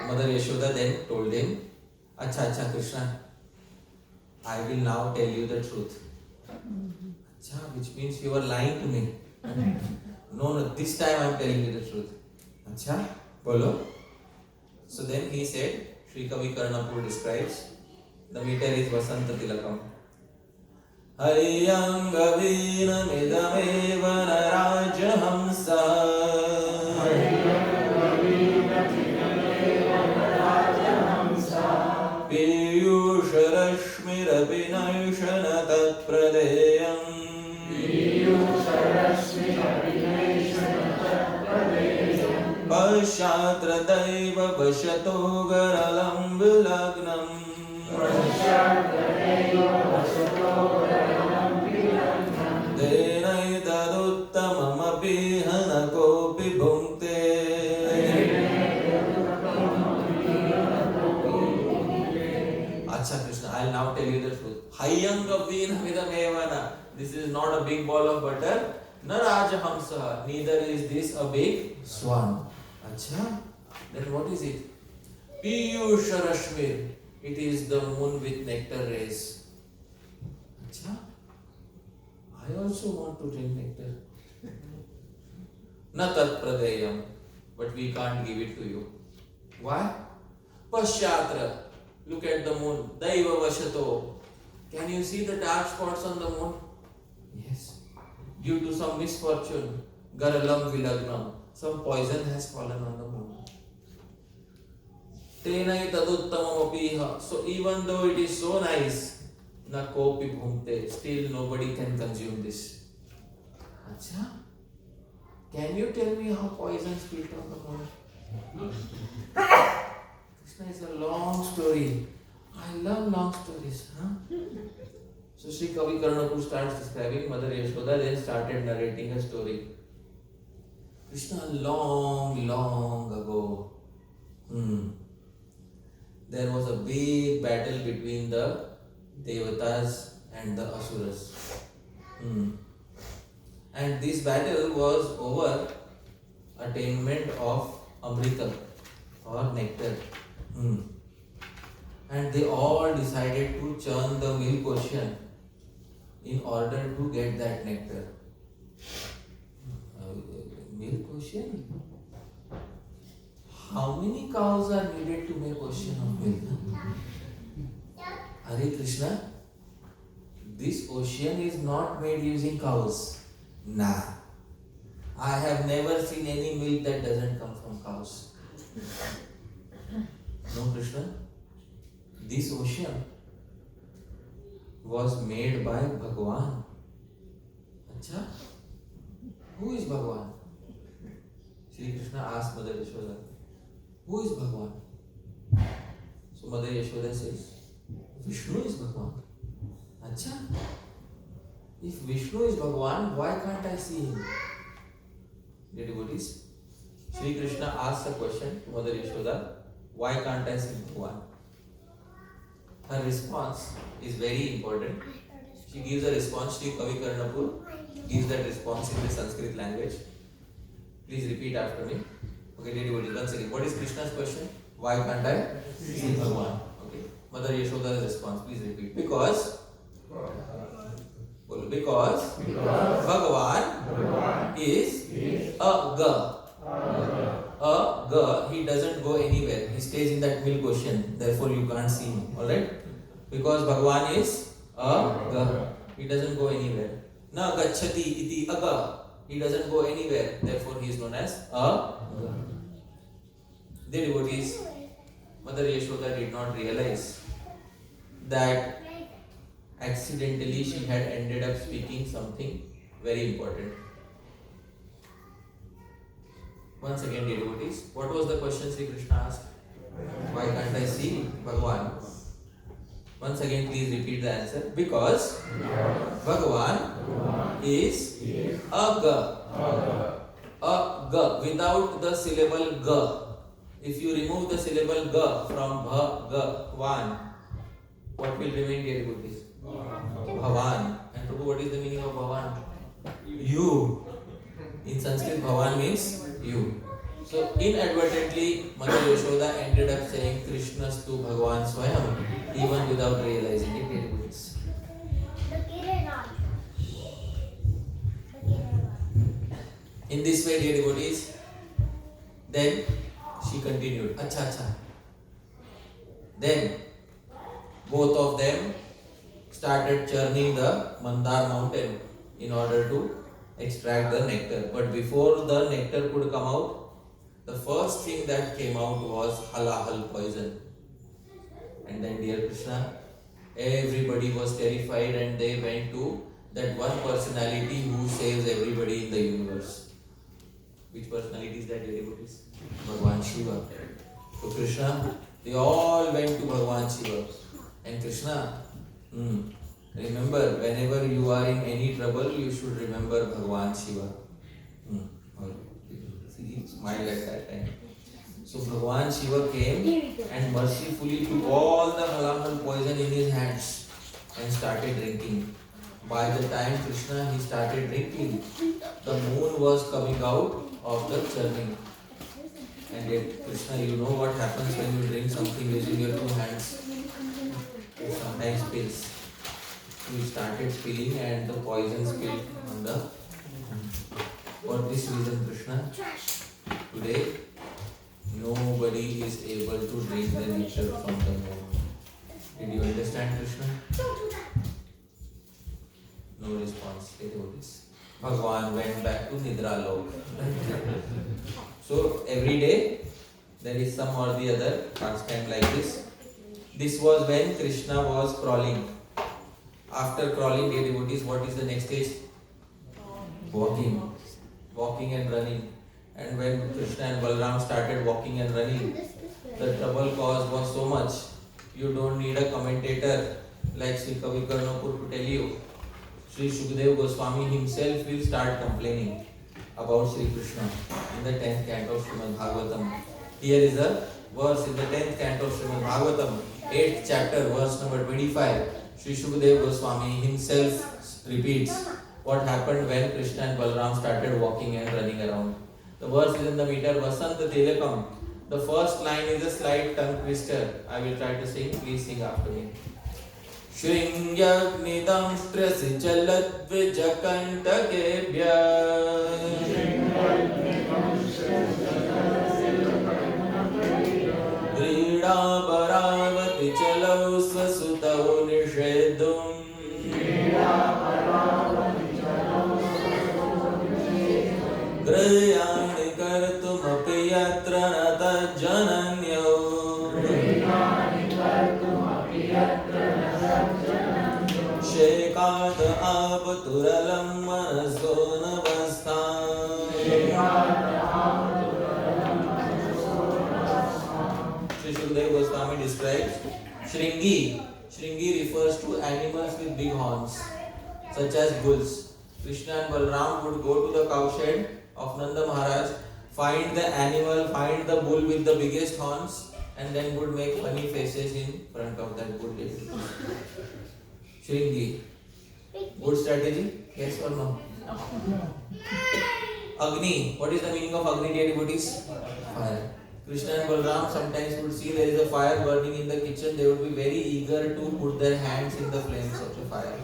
Mother Yashoda then told him, Acha Krishna, I will now tell you the truth. Acha, which means you are lying to me. No, this time I am telling you the truth. Acha, bolo. So then he said, Sri Kavi Karnapur describes, the meter is Vasanta Tilakam. Haryangavina midameva narajahamsa वशतो गरलं विलग्नम् तेनैतदुत्तममपि न कोऽपि भुङ्क्ते Acha Krishna, I'll now tell you the truth. Hayanga Veena Vidamevana. This is not a big ball of butter. Na Rajahamsa. Neither is this a big swan. Acha? Then what is it? Piyusha Rashmir. It is the moon with nectar rays. Acha? I also want to drink nectar. Na tat pradeyam. But we can't give it to you. Why? Pashyatra. Look at the moon. Daiva Vashato. Can you see the dark spots on the moon? Yes. Due to some misfortune, Garalam Vilagnam. Some poison has fallen on the moon. Tenai Taduttamamapiha. So even though it is so nice, na kopi bhumte, still nobody can consume this. Acha? Can you tell me how poison spilled on the moon? It's a long story. I love long stories. So Sri Kavi Karnapur starts describing Mother Yashoda, then started narrating a story. Krishna, long ago, there was a big battle between the Devatas and the Asuras. And this battle was over attainment of Amrita or nectar. And they all decided to churn the milk ocean in order to get that nectar. Milk ocean? How many cows are needed to make ocean of milk? Hare Krishna, this ocean is not made using cows. Nah. I have never seen any milk that doesn't come from cows. No, Krishna. This ocean was made by Bhagwan. Acha? Who is Bhagwan? Shri Krishna asked Mother Yashoda, who is Bhagwan? So Mother Yashoda says, Vishnu is Bhagwan. Acha? If Vishnu is Bhagwan, why can't I see him? Dear devotees, Shri Krishna asks a question to Mother Yashoda, why can't I see Bhagwan? Her response is very important. She gives a response. Shri Kavi Karnapur gives that response in the Sanskrit language. Please repeat after me. Okay, dear devotees, once again. What is Krishna's question? Why can't I see Bhagwan? Okay. Mother Yashoda's response. Please repeat. Because Bhagwan is a Ga. He doesn't go anywhere. He stays in that milk ocean. Therefore, you can't see him. Alright? Because Bhagwan is a Ga. He doesn't go anywhere. Na gacchati iti aga. He doesn't go anywhere. Therefore, he is known as a Ga. Dear devotees, Mother Yashoda did not realize that accidentally she had ended up speaking something very important. Once again, dear devotees, what was the question Sri Krishna asked? Why can't I see Bhagwan? Once again, please repeat the answer. Because Bhagwan is a Ga. A Ga without the syllable Ga. If you remove the syllable Ga from Bhagwan, what will remain, dear devotees? Bhavan. And Prabhu, what is the meaning of Bhavan? You. In Sanskrit, Bhavan means you. So inadvertently, Mother Yashoda ended up saying Krishna's to Bhagwan Swayam, even without realizing it. Dear devotees. In this way, dear devotees, then she continued. Acha. Then both of them started churning the Mandar mountain in order to extract the nectar. But before the nectar could come out, the first thing that came out was halahal poison. And then, dear Krishna, everybody was terrified and they went to that one personality who saves everybody in the universe. Which personality is that, dear devotees? Bhagwan Shiva. So Krishna, they all went to Bhagavan Shiva. And Krishna, remember, whenever you are in any trouble, you should remember Bhagavan Shiva. He smiled at that time. So Bhagavan Shiva came and mercifully took all the halamal poison in his hands and started drinking. By the time Krishna he started drinking, the moon was coming out of the churning. And yet Krishna, you know what happens when you drink something using your 2 hands? It sometimes spills. So he started spilling and the poison spilled on the moon. For this reason, Krishna, today nobody is able to drink the nectar from the moon. Did you understand, Krishna? No response. Bhagavan went back to Nidra Lok. So every day there is some or the other pastime like this. This was when Krishna was crawling. After crawling, dear devotees, what is the next stage? Walking. Walking and running. And when Krishna and Balram started walking and running, the trouble caused was so much. You don't need a commentator like Sri Kavi Karnapur to tell you. Sri Shukdev Goswami himself will start complaining about Sri Krishna in the 10th canto of Srimad Bhagavatam. Here is a verse in the 10th canto of Srimad Bhagavatam, 8th chapter, verse number 25. Sri Shukdev Goswami himself repeats what happened when Krishna and Balram started walking and running around. The verse is in the meter Vasanta Tilakam. The first line is a slight tongue twister. I will try to sing. Please sing after me. Shringyagnidam strasi chalat vijakantakebhya Grida Bharavati chalau swasutau nishedum Grayani kartumapi yatra nata jananyau Shekat abturalam manaso navasthan Sri Shukdev Goswami describes Shringi. Shringi refers to animals with big horns, such as bulls. Krishna and Balram would go to the cowshed of Nanda Maharaj, find the animal, find the bull with the biggest horns, and then would make funny faces in front of that bull. Shringi. Good strategy? Yes or no? Agni. What is the meaning of Agni, dear devotees? Fire. Krishna and Balram sometimes would see there is a fire burning in the kitchen. They would be very eager to put their hands in the flames of the fire.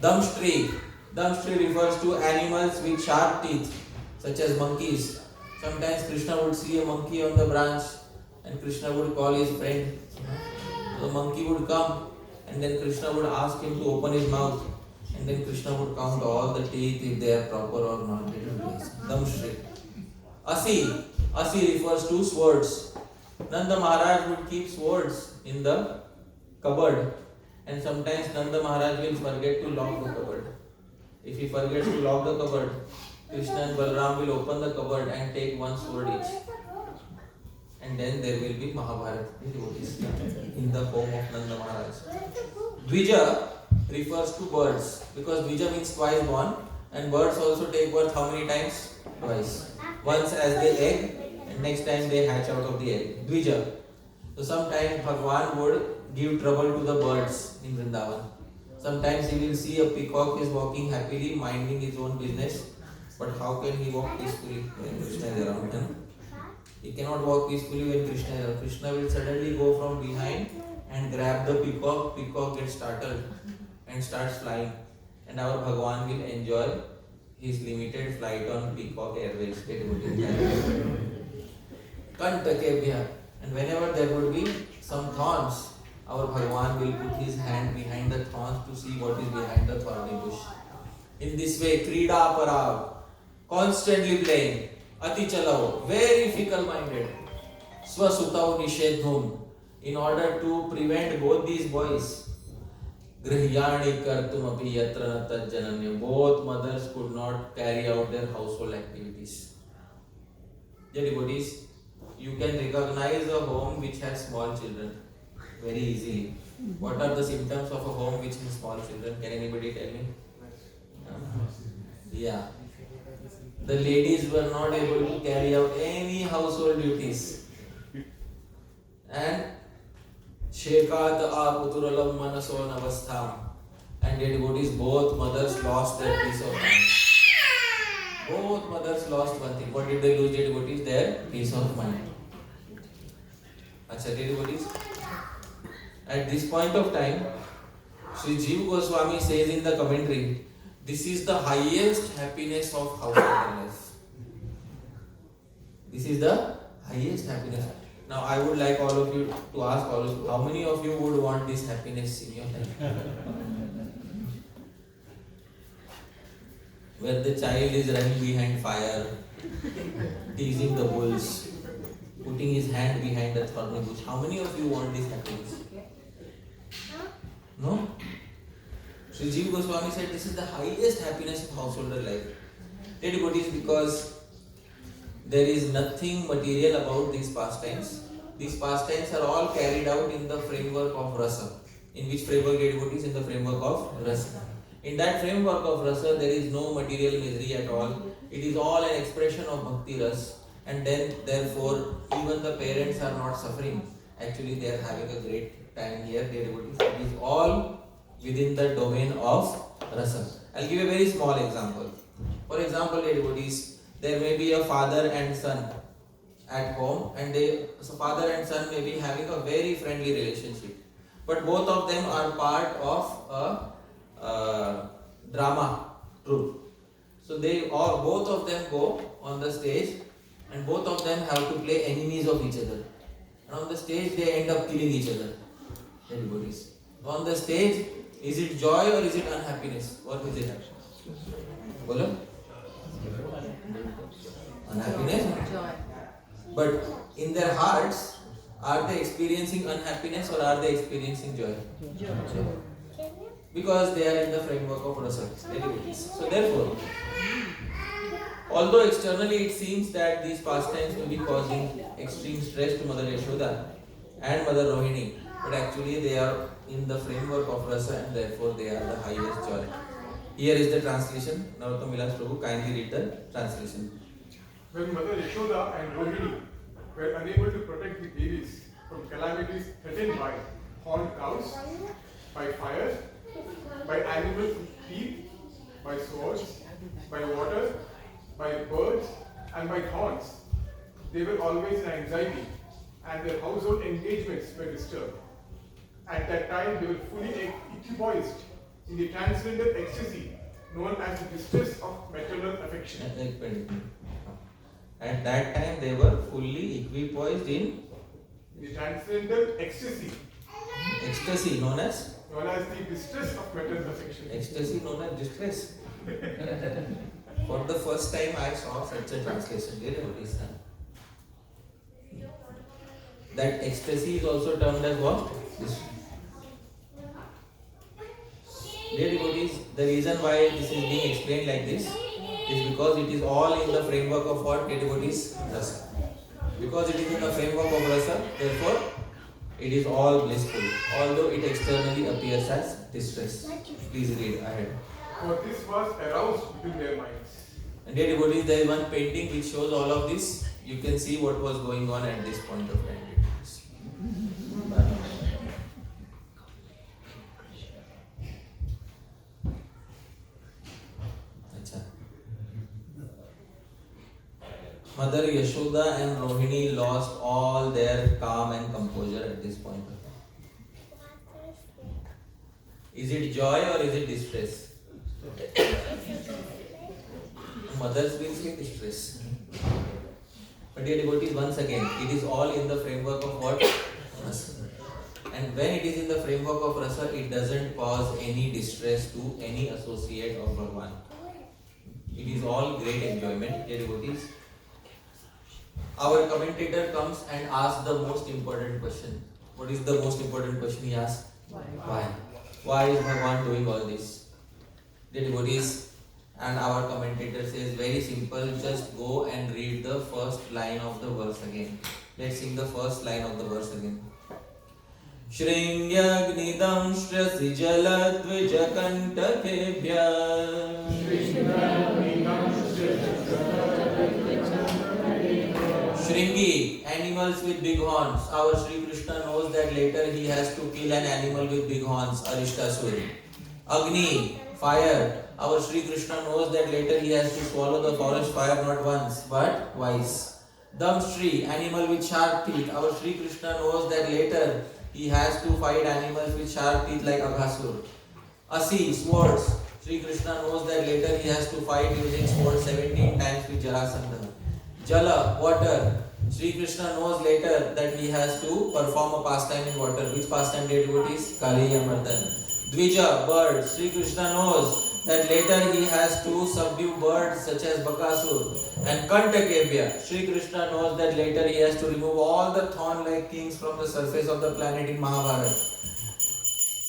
Damstri. Damstri refers to animals with sharp teeth, such as monkeys. Sometimes Krishna would see a monkey on the branch and Krishna would call his friend. The monkey would come and then Krishna would ask him to open his mouth and then Krishna would count all the teeth if they are proper or not. Damstri. Asi. Asi refers to swords. Nanda Maharaj would keep swords in the cupboard and sometimes Nanda Maharaj will forget to lock the cupboard. If he forgets to lock the cupboard, Krishna and Balram will open the cupboard and take one sword each. And then there will be Mahabharata in the home of Nanda Maharaj. Dvija refers to birds because Dvija means twice born and birds also take birth how many times? Twice. Once as they egg and next time they hatch out of the egg. Dvija. So sometimes Bhagwan would give trouble to the birds in Vrindavan. Sometimes he will see a peacock is walking happily, minding his own business. But how can he walk peacefully when Krishna is around him? He cannot walk peacefully when Krishna is around. Krishna will suddenly go from behind and grab the peacock. Peacock gets startled and starts flying. And our Bhagwan will enjoy his limited flight on Peacock Airways. Kantakebhya. And whenever there would be some thorns, our Bhagwan will put his hand behind the thorns to see what is behind the thorny bush. In this way, Krida Parav, constantly playing, Ati Chalao, very fickle-minded, Swasutau Nishedhum, in order to prevent both these boys. Grihyani Kartumapi Yatra Natat Jananya, both mothers could not carry out their household activities. Dear devotees, you can recognize a home which has small children very easily. What are the symptoms of a home which has small children? Can anybody tell me? Yeah. The ladies were not able to carry out any household duties. And Shekat Aputuralam Manaso Navastham. And dead devotees, both mothers lost their peace of mind. Both mothers lost one thing. What did they lose, dead devotees? Their peace of mind. Acha, dead devotees. At this point of time, Sri Jiva Goswami says in the commentary, this is the highest happiness of householders. This is the highest happiness. Now I would like all of you to ask all of you, how many of you would want this happiness in your life? Where the child is running behind fire, teasing the bulls, putting his hand behind the thorny bush. How many of you want this happiness? No? Sri Jiva Goswami said this is the highest happiness of householder life. Dead devotees, because there is nothing material about these pastimes. These pastimes are all carried out in the framework of rasa. In which framework, dead devotees? In the framework of rasa. In that framework of rasa, there is no material misery at all. It is all an expression of bhakti ras. And then, therefore, even the parents are not suffering. Actually, they are having a great time here, dead devotees. It is all within the domain of rasa. I'll give a very small example. For example, dear devotees, there may be a father and son at home, and so father and son may be having a very friendly relationship. But both of them are part of a drama troupe. So both of them go on the stage, and both of them have to play enemies of each other. And on the stage, they end up killing each other. Dear devotees, on the stage, is it joy or is it unhappiness? What is it? Bolo? Unhappiness? Joy. But in their hearts, are they experiencing unhappiness or are they experiencing joy? Because they are in the framework of rasa. So therefore, although externally it seems that these pastimes may be causing extreme stress to Mother Yashoda and Mother Rohini, but actually they are in the framework of rasa and therefore they are the highest joy. Here is the translation. Narottam Vilas Prabhu, kindly read the translation. When Mother Yashoda and Rohini were unable to protect the Devis from calamities threatened by horned cows, by fire, by animal teeth, by swords, by water, by birds, and by thorns, they were always in anxiety, and their household engagements were disturbed. At that time, they were fully equipoised in the transcendental ecstasy known as the distress of maternal affection. At that time, they were fully equipoised in The transcendental ecstasy known as the distress of maternal affection. ecstasy known as distress. For the first time, I saw such a translation. Dear devotees, that ecstasy is also termed as what? Distress. Dear devotees, the reason why this is being explained like this is because it is all in the framework of what, dear devotees? Rasa. Because it is in the framework of rasa, therefore it is all blissful, although it externally appears as distress. Please read ahead. For this was aroused within their minds. And dear devotees, there is one painting which shows all of this. You can see what was going on at this point of time. Mother Yashoda and Rohini lost all their calm and composure at this point of time. Is it joy or is it distress? Mothers will say distress. But dear devotees, once again, it is all in the framework of what? Rasa. And when it is in the framework of rasa, it doesn't cause any distress to any associate of Bhagavan. It is all great enjoyment, dear devotees. Our commentator comes and asks the most important question. What is the most important question he asks? Why? Why is Bhagavan doing all this? Dear devotees, and our commentator says very simple, just go and read the first line of the verse again. Let's sing the first line of the verse again. Shringyagnidanshtrasi jaladvijakantapebhya Shringi, animals with big horns. Our Sri Krishna knows that later he has to kill an animal with big horns, Arishtasur. Agni, fire. Our Sri Krishna knows that later he has to swallow the forest fire not once but twice. Damshri, animal with sharp teeth. Our Sri Krishna knows that later he has to fight animals with sharp teeth like Aghasur. Asi, swords. Sri Krishna knows that later he has to fight using swords 17 times with Jarasandha. Jala, water. Sri Krishna knows later that he has to perform a pastime in water. Which pastime dear devotees? Kaliya Mardana. Dvija, bird. Sri Krishna knows that later he has to subdue birds such as Bakasur. And Kantakebhya, Sri Krishna knows that later he has to remove all the thorn-like kings from the surface of the planet in Mahabharata.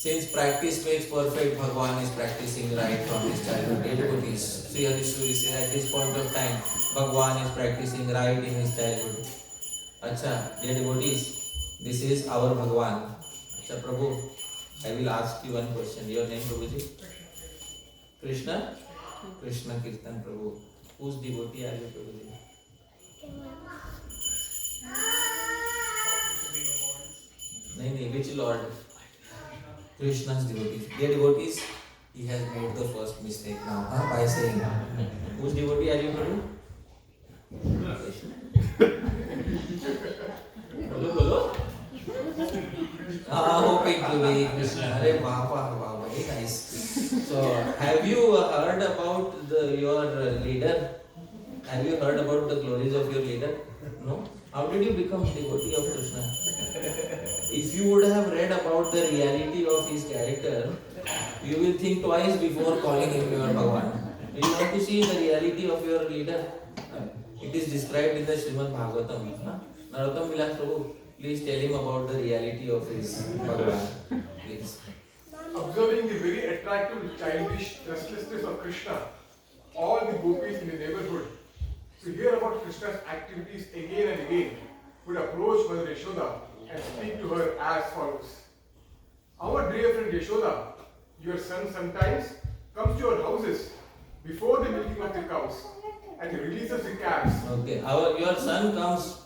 Since practice makes perfect, Bhagavan is practicing right from his childhood. Dear devotees, Sri Harishwari says at this point of time, Bhagavan is practicing right in his childhood. Acha, dear devotees, this is our Bhagavan. Acha, Prabhu, I will ask you one question. Your name, Prabhuji? Krishna? Krishna Kirtan Prabhu. Whose devotee are you, Prabhuji? Nahi, which Lord? Krishna's devotees. Dear devotees, he has made the first mistake now by saying, whose devotee are you, Prabhu? Bolo. Hoping to be Krishna. Arey wow, very nice. So, have you heard about your leader? Have you heard about the glories of your leader? No? How did you become devotee of Krishna? If you would have read about the reality of his character, you will think twice before calling him your Bhagavan. Do you want to see the reality of your leader? It is described in the Srimad Bhagavatam. Narottam Vilas Prabhu, please tell him about the reality of his Bhagavan. Please. Observing the very attractive childish restlessness of Krishna, all the gopis in the neighborhood, to hear about Krishna's activities again and again, would approach Mother Yashoda and speak to her as follows. Our dear friend Yashoda, your son sometimes comes to your houses before the milking of the cows and he releases the calves. Okay, your son comes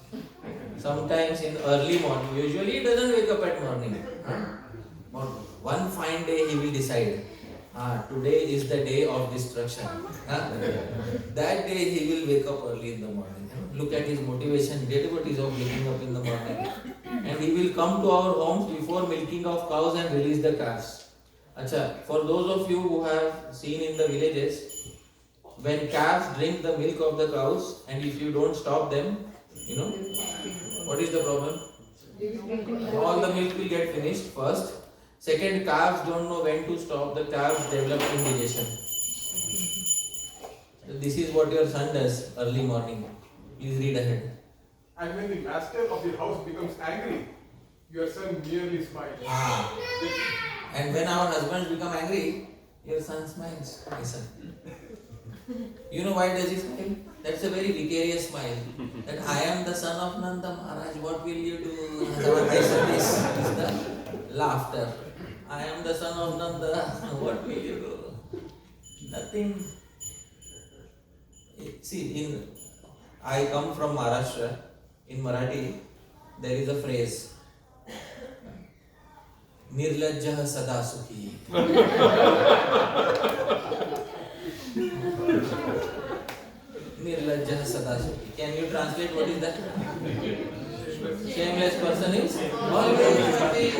sometimes in early morning. Usually he doesn't wake up at morning. But one fine day he will decide, today is the day of destruction. That day he will wake up early in the morning. Look at his motivation, devotees of waking up in the morning. And he will come to our homes before milking of cows and release the calves. Acha, for those of you who have seen in the villages, when calves drink the milk of the cows and if you don't stop them, what is the problem? All the milk will get finished first. Second, calves don't know when to stop. The calves develop indigestion. This is what your son does early morning. Please read ahead. And when the master of the house becomes angry, your son merely smiles. And when our husbands become angry, your son smiles. Listen. You know why does he smile? That's a very vicarious smile. That I am the son of Nanda Maharaj, what will you do? This is the laughter. I am the son of Nanda, what will you do? Nothing. See, I come from Maharashtra. In Marathi, there is a phrase. Nirlajjah sada sukhi. Nirlajjah sada sukhi. Can you translate what is that? Shameless person is always happy.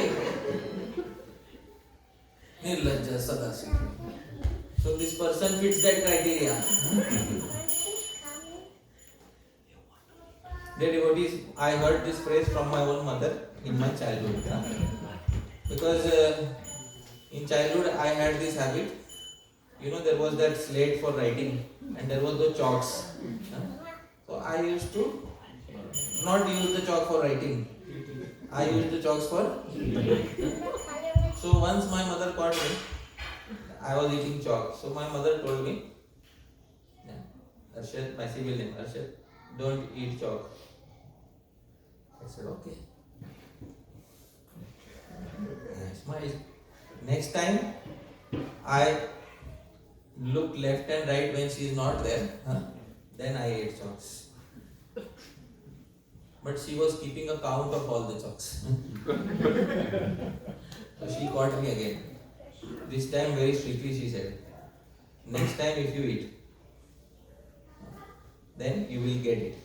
Nirlajjah sada sukhi. So this person fits that criteria. Dear devotees, I heard this phrase from my own mother in my childhood. Because in childhood I had this habit. There was that slate for writing and there was the chalks. So I used to not use the chalk for writing. I used the chalks for So once my mother caught me, I was eating chalk. So my mother told me, Arshad, my civil name, Arshad, don't eat chalk. I said, okay. I smiled. Next time, I look left and right when she is not there. Then I ate chalks. But she was keeping a count of all the chalks. So she caught me again. This time very strictly she said, next time if you eat, then you will get it.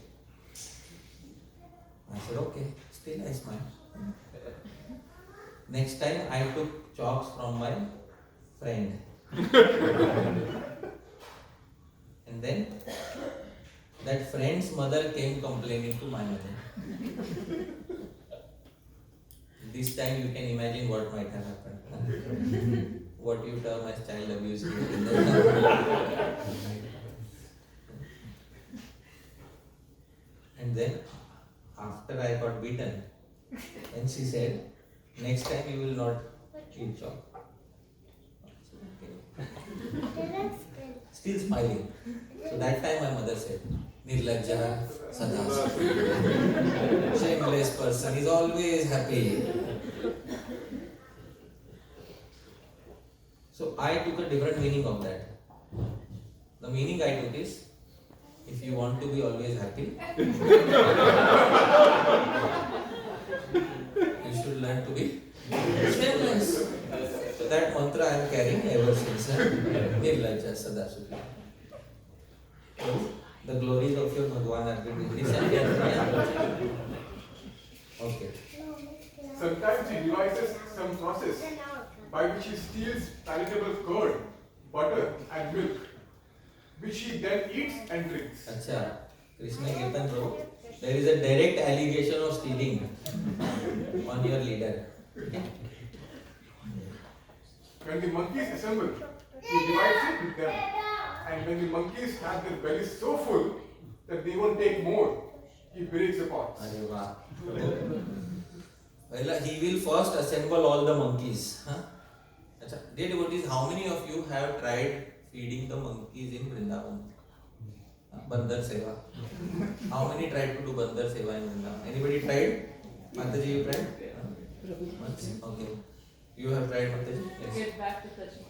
I said, okay. Still I smiled. Next time I took chalks from my friend. And then that friend's mother came complaining to my mother. This time you can imagine what might have happened. What you term as child abuse. And then after I got beaten, and she said, next time you will not eat chalk. Okay. Still smiling. So that time my mother said, Nirlajja, Sada, shameless person, is always happy. So I took a different meaning of that. The meaning I took is, if you want to be always happy, you should learn to be shameless. So that mantra I am carrying ever since. Nirlajja Sada Sukhi. The glories of your Bhagwan are good. Okay. Sometimes he devises some process by which he steals palatable curd, butter and milk, which he then eats and drinks. Acha, Krishna Kirtan Prabhu, there is a direct allegation of stealing on your leader. When the monkeys assemble, he divides it with them. And when the monkeys have their bellies so full that they won't take more, he breaks the pots. Arey Vah. Well, he will first assemble all the monkeys. Acha, dear devotees, how many of you have tried feeding the monkeys in Vrindavan? Bandar Seva. How many tried to do Bandar Seva in Vrindavan? Anybody tried? Mataji, you tried? Okay. You have tried, Mataji? Yes. Get back to Kashmir.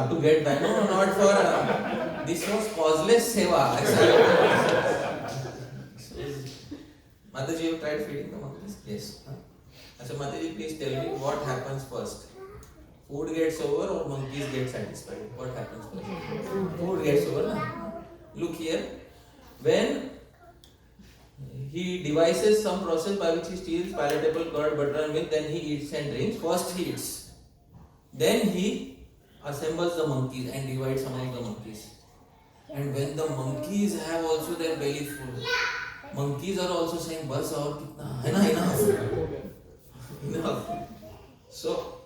To get back. No, not for. This was causeless seva. Mataji, you tried feeding the monkeys? Yes. So, Mataji, please tell me what happens first. Food gets over or monkeys get satisfied? What happens first? Food gets over. Na? Look here. When he devises some process by which he steals palatable curd, butter and milk, then he eats and drinks. First he eats. Then he assembles the monkeys and divides among the monkeys. And when the monkeys have also their belly full, monkeys are also saying, "Bas aur kitna? Enough. Enough." So,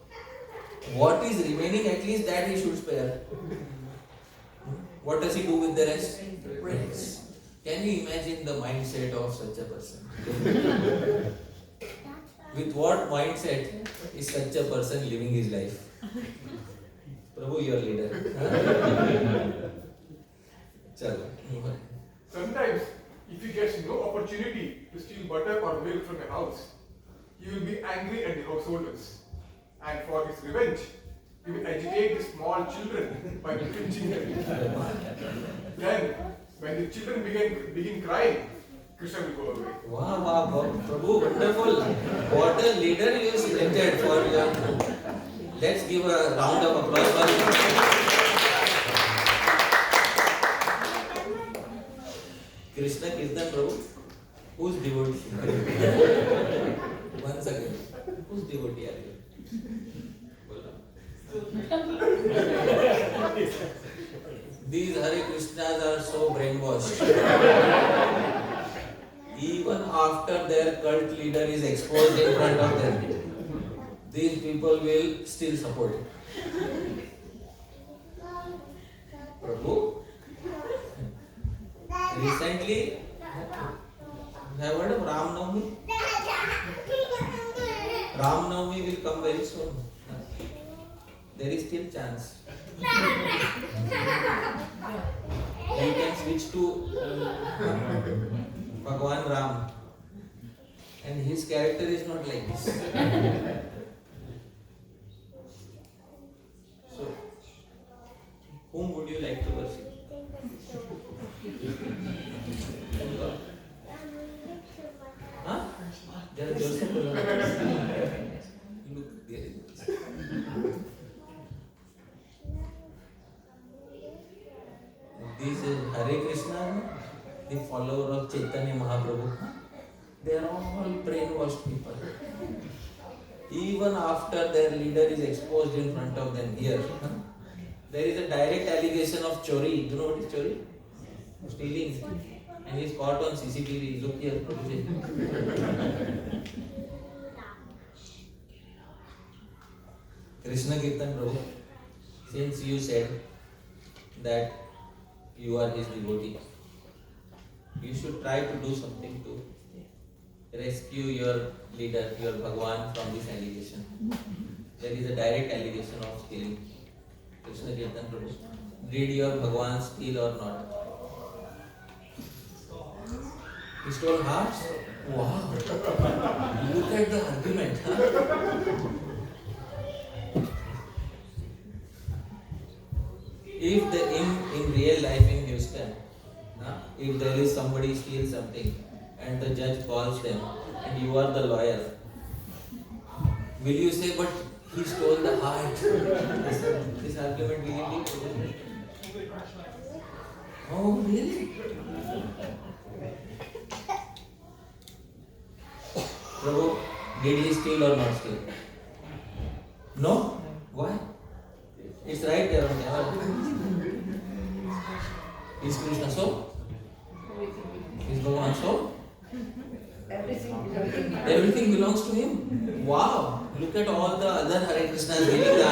what is remaining, at least that he should spare. What does he do with the rest? Drinks. Can you imagine the mindset of such a person? With what mindset is such a person living his life? Prabhu, your leader. Chalo. Sometimes, if he gets no opportunity to steal butter or milk from the house, he will be angry at the householders. And for his revenge, he will agitate the small children by pinching them. Then, when the children begin crying, Krishna will go away. Wow, Prabhu, wonderful. What a leader you selected for your. Let's give a round of applause for him. Krishna Kirtan Prabhu, whose devotee? Once again, whose devotee are you? These Hare Krishnas are so brainwashed. Even after their cult leader is exposed in front of them, these people will still support it. Prabhu, recently, have you heard of Ram Navami? Ram Navami will come very soon. There is still chance. You can switch to Bhagwan Ram. And his character is not like this. So, whom would you like to worship? Huh? जरा जोर से बोलो. Look, there it is. This is Hare Krishna, the follower of Chaitanya Mahaprabhu. They are all brainwashed people. Even after their leader is exposed in front of them here, there is a direct allegation of chori. Do you know what is chori? Stealing. And he is caught on CCTV. Look here. Krishna Kirtan Prabhu, since you said that you are his devotee, you should try to do something to rescue your leader, your Bhagwan, from this allegation. There is a direct allegation of stealing. Krishna Kirtan Prabhu, did your Bhagwan steal or not? He stole hearts? Wow! Look at the argument. Huh? If in real life in Houston, if there is somebody steals something and the judge calls them and you are the lawyer, will you say, but he stole the heart? This argument will you be? Oh, really? Prabhu, did he steal or not steal? No? Why? It's right there on camera. Is Krishna so? Is Bhagavan so? Everything belongs to him. Wow! Look at all the other Hare Krishnas giving the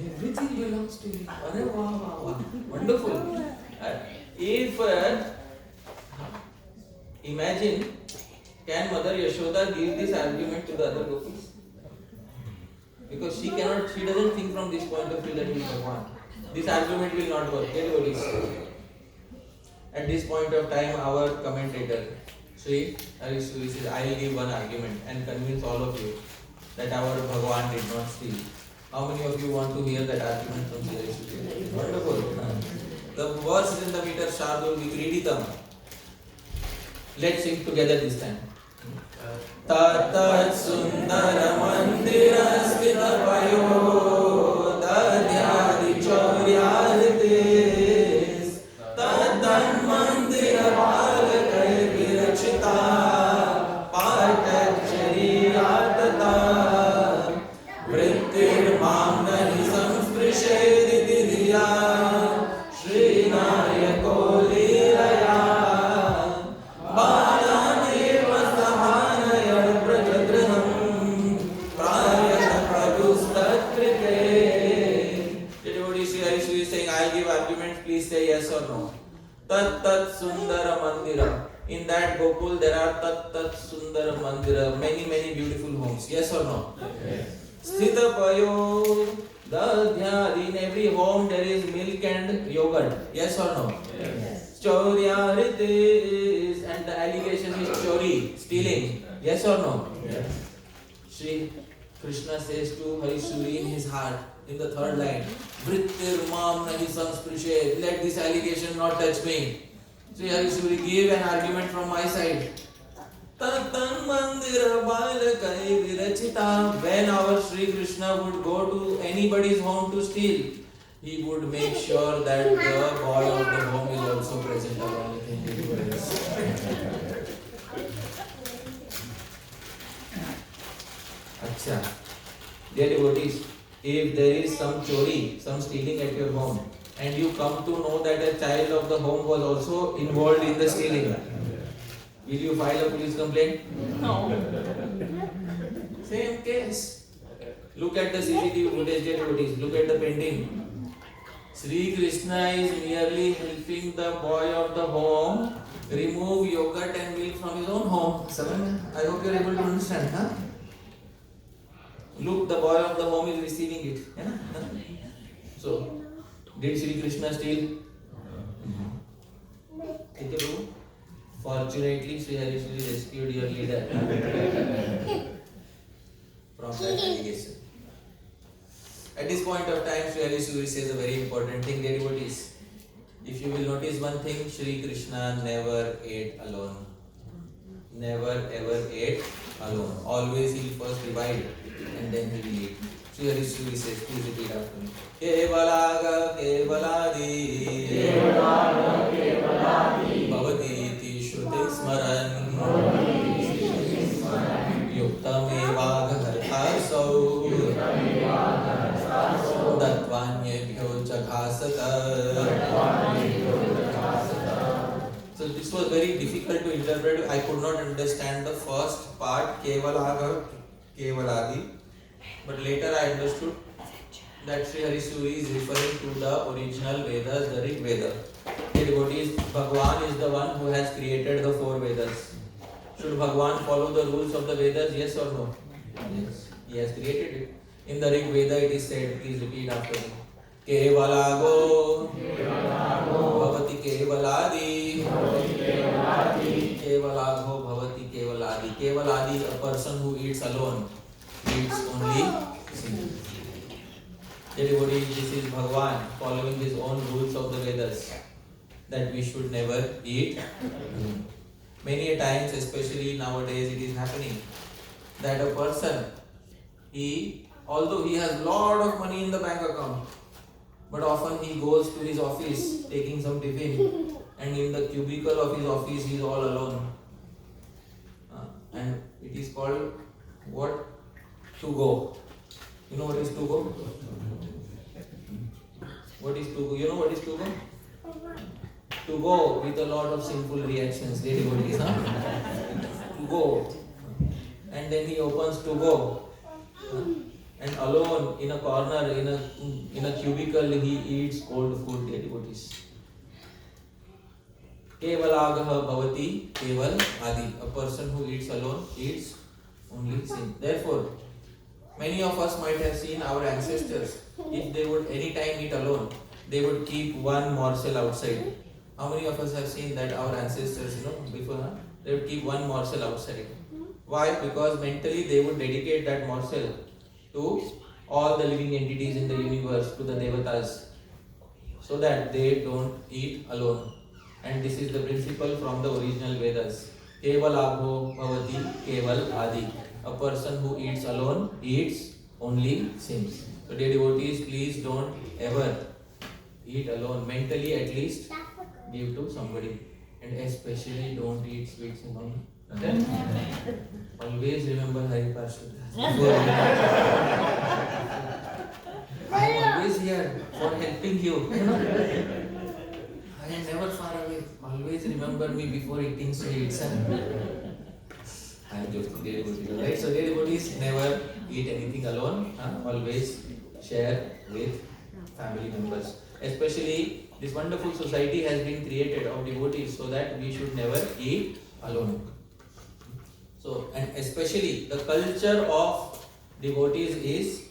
everything belongs to him. Arre, wow, wow, wow. Wonderful. If imagine, can Mother Yashoda give this argument to the other gopis? Because she doesn't think from this point of view that he is Bhagavan. This argument will not work. Get what is. At this point of time, our commentator, Sri Harisuri says, I will give one argument and convince all of you that our Bhagavan did not steal. How many of you want to hear that argument from Sri Harisuri? Wonderful. The verse is in the meter Shardul Vikriditam. Let's sing together this time. Tatat Sundara Mandira Sthita Vayo Dadhyadi Chauryahites Tatan Mandira Balakai Virachita Patak Chariyatata Vrittir Mamnani Samsprished Didiya Srinayako Liraya Please say yes or no. Tat Tat Sundara Mandira. In that Gokul there are Tat Tat Sundara Mandira, many beautiful homes. Yes or no? Yes. Sthita Payo Dadhyadi. In every home there is milk and yogurt. Yes or no? Yes. Chauryahites. And the allegation is chori, stealing. Yes or no? Yes. Shri Krishna says to Harisuri in his heart, in the third line, Vrittir Mam Nahi Samsprishe, let this allegation not touch me. So Harisuri give an argument from my side. Tatan Mandira Balakai Virachita. When our Sri Krishna would go to anybody's home to steal, he would make sure that the boy of the home is also present along with him. Acha. Dear devotees, if there is some chori, some stealing at your home, and you come to know that a child of the home was also involved in the stealing, will you file a police complaint? No. Same case. Look at the CCTV footage, dear devotees. Look at the painting. Sri Krishna is merely helping the boy of the home remove yogurt and milk from his own home. I hope you are able to understand, huh? Look, the boy of the home is receiving it. So, did Sri Krishna steal? Take a look. Fortunately, Sri Harishuri rescued your leader from that allegation. At this point of time, Sri Harishuri says a very important thing, dear devotees. If you will notice one thing, Sri Krishna never ate alone. Never ever ate alone. Always he will first divide and then he will eat. Sri Harishuri says, please repeat after me. Kevalaga kevaladi Bhavati iti shruti smaran Yuktamevagha harthasau Datvanyebhyo chaghasata. So this was very difficult to interpret. I could not understand the first part, Kevalaga, Kevaladi. But later I understood that Sri Harishuri is referring to the original Vedas, the Rig Veda. The devotees, Bhagwan is the one who has created the 4 Vedas. Should Bhagwan follow the rules of the Vedas, yes or no? Yes. He has created it. In the Rig Veda it is said, please repeat after me. Kevalago Bhavati Kevaladi Kevalago Bhavati Kevaladi. Kevaladi, a person who eats alone, eats only sin. The devotee, this is Bhagwan following his own rules of the Vedas that we should never eat. Many a times, especially nowadays, it is happening that a person, although he has lot of money in the bank account, but often he goes to his office taking some tiffin, and in the cubicle of his office he is all alone. And it is called what? To go. You know what is to go? What is to go? You know what is to go? To go with a lot of sinful reactions. They devotees, huh? To go. And then he opens to go. And alone in a corner, in a cubicle, he eats cold food, dear devotees. Kevalagaha bhavati keval adi. A person who eats alone eats only sin. Therefore, many of us might have seen our ancestors, if they would any time eat alone, they would keep one morsel outside. How many of us have seen that our ancestors, before, they would keep one morsel outside? Why? Because mentally they would dedicate that morsel to all the living entities in the universe, to the devatas, so that they don't eat alone. And this is the principle from the original Vedas. Kevalabho bhavati keval adi. A person who eats alone eats only sins. So dear devotees, please don't ever eat alone. Mentally at least give to somebody. And especially don't eat sweets alone. Always remember Hari Parshvada. I am always here for helping you. I am never far away. Always remember me before eating sweets. I am joking, dear devotees. Right? So dear devotees, never eat anything alone. Always share with family members. Especially this wonderful society has been created of devotees so that we should never eat alone. So, and especially the culture of devotees is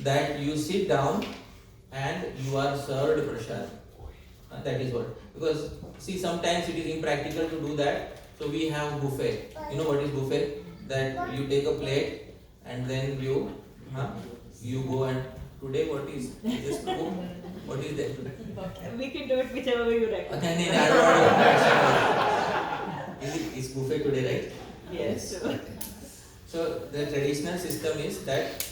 that you sit down and you are served prasad. That is what. Because see, sometimes it is impractical to do that. So we have buffet. You know what is buffet? That you take a plate and then you go and today what is? Just go. What is that today? We can do it whichever way you recommend. It's buffet today, right? Yes. So the traditional system is that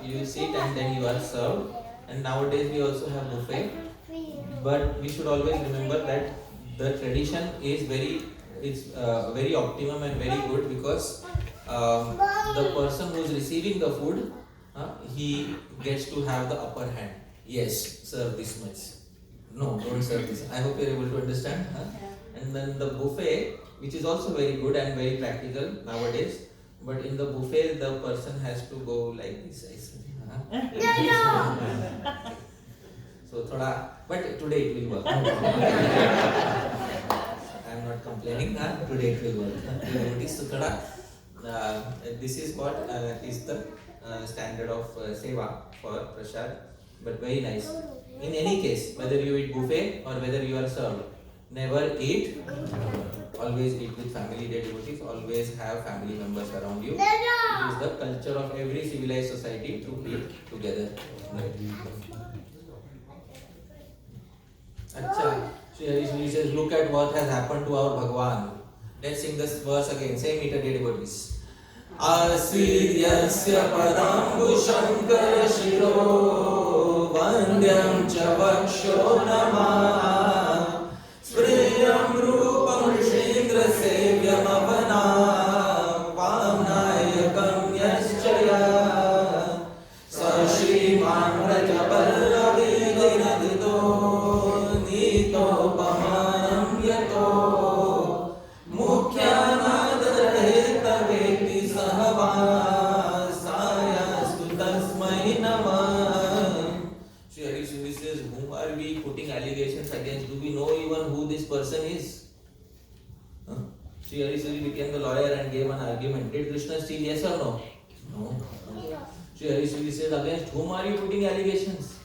you sit and then you are served. And nowadays we also have buffet. But we should always remember that the tradition is very optimum and very good because the person who is receiving the food, he gets to have the upper hand. Yes, serve this much. No, don't serve this. I hope you are able to understand. And then the buffet, which is also very good and very practical nowadays. But in the buffet, the person has to go like this. So, but today it will work. I am not complaining. Today it will work. So, this is what is the standard of seva for prasad. But very nice. In any case, whether you eat buffet or whether you are served, never eat. Always eat with family, dear devotees. Always have family members around you. It is the culture of every civilized society to eat together. Acha. She says, look at what has happened to our Bhagwan. Let's sing this verse again. Same meter, dear devotees. आसीर्यस्य पदाम्बुशङ्करशिरो वन्द्यं च वक्षो नमः स्प्रियं रूपं ऋषीन्द्रसेव्यमवना वामनायकं यश्च स श्रीमान् व्रजवल्लवीदिनदितो नीतोपमानं यतो मुख्यानादरहेतवेति सहवासायास्तु तस्मै नमः. Shri Hari Sundari says, whom are we putting allegations against? Do we know even who this person is? Shri Hari Sundari became the lawyer and gave an argument. Did Krishna steal? Yes or no? No. Shri Hari Sundari says, against whom are you putting allegations?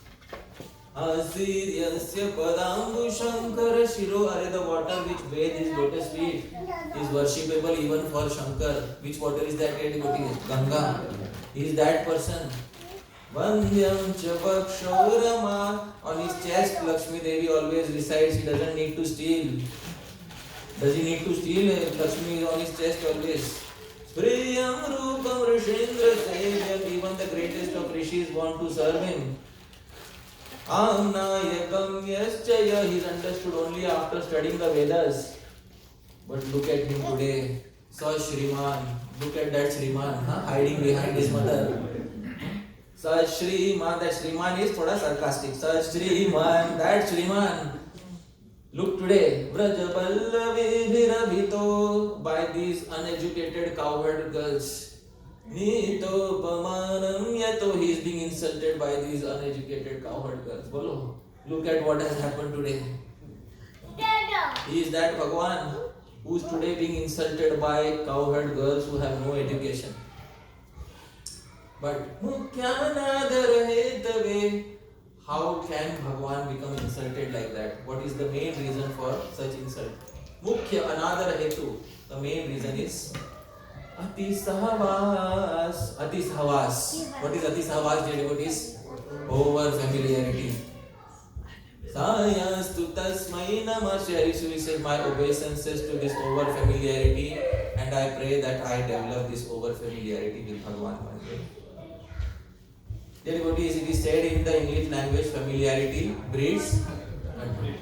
Asiryasya padambu shankara shiro. Are the water which bathes his lotus feet is worshipable even for Shankar. Which water is that? Ganga. He is that person. Vandyam Chavakshorama. On his chest, Lakshmi Devi always resides. He doesn't need to steal. Does he need to steal? Lakshmi is on his chest always. Priyam Rupam Rishindra Sevyam. Even the greatest of rishis want to serve him. Amnayakam Yaschaya. He is understood only after studying the Vedas. But look at him today. Sa Shriman. Look at that Shriman hiding behind his mother. Sa Shriman. That Shriman is thoda sarcastic. Sa Shriman. That Shriman. Look today. Vrajapallavi virabhito. By these uneducated cowherd girls. Nito pamanam yato. He is being insulted by these uneducated cowherd girls. Bolo. Look at what has happened today. He is that Bhagwan who is today being insulted by cowherd girls who have no education. But how can Bhagwan become insulted like that? What is the main reason for such insult? Mukhya anadara hetu. The main reason is Ati Sahavas. Ati Sahavas. What is Ati Sahavas, dear devotees? Over familiarity. Sayastu tasmai namah. Shri Hari Sundari says, my obeisances to this over familiarity, and I pray that I develop this over familiarity with Bhagwan one day. Dear devotees, it is said in the English language, familiarity breeds,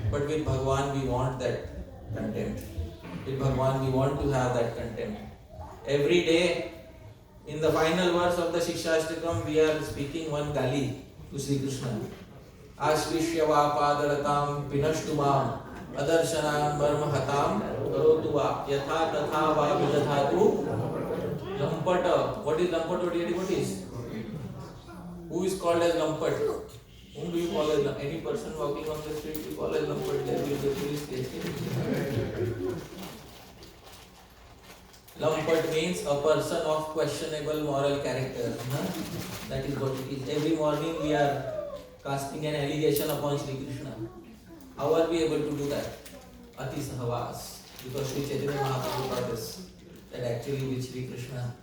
but with Bhagwan we want that contempt. With Bhagwan we want to have that contempt. Every day, in the final verse of the Shikshashtakam, we are speaking one gali to Sri Krishna. Ashvishyava padaratam pinashtumam adarsanam barmahatam karotuva yatha tatha va vidathatu lampata. What is lampata, dear devotees? Who is called as lampat? Whom do you call as lampat? Any person walking on the street you call as lampat. There will be a police case. Lampat means a person of questionable moral character. That is what it is. Every morning we are casting an allegation upon Sri Krishna. How are we able to do that? Ati Sahavas. Because Sri Chaitanya Mahaprabhu taught us that actually with Sri Krishna,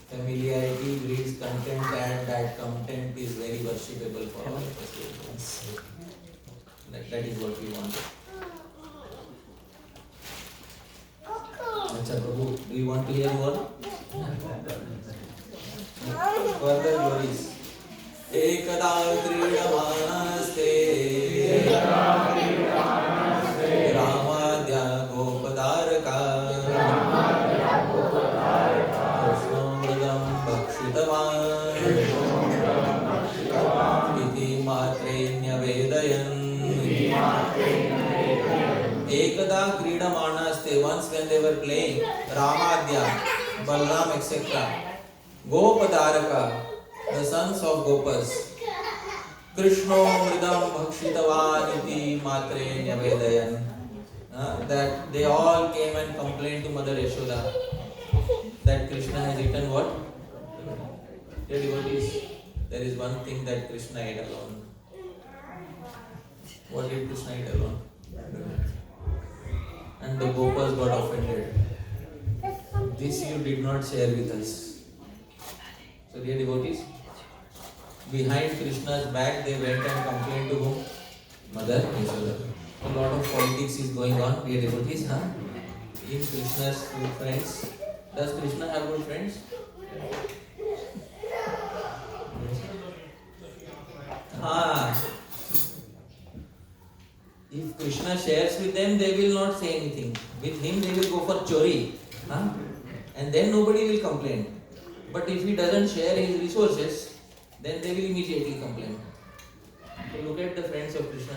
familiarity breeds contempt, and that contempt is very worshipable for all of us. That is what we want. Acha Prabhu, do you want to hear more? Further glories. Ekada क्रीडमानस्ते रामाद्या गोपदारका कृष्णोमृगं भक्षितवान् इति मात्रे न्यवेदयन्. Ekada क्रीडमानस्ते. Once when they were playing, Ramadya, Balram, etc. Gopadaraka, the sons of Gopas. Krishno mridam bhakshitavan iti matre nyavedayan. That they all came and complained to Mother Yashoda that Krishna has eaten what? Dear devotees, there is one thing that Krishna ate alone. What did Krishna eat alone? and the Gopas got offended. This you did not share with us. So dear devotees, behind Krishna's back they went and complained to whom? Mother Yashoda. A lot of politics is going on, dear devotees, huh? In Krishna's friends. Does Krishna have good friends? Ah. If Krishna shares with them, they will not say anything. With him, they will go for chori. Huh? And then nobody will complain. But if he doesn't share his resources, then they will immediately complain. So look at the friends of Krishna.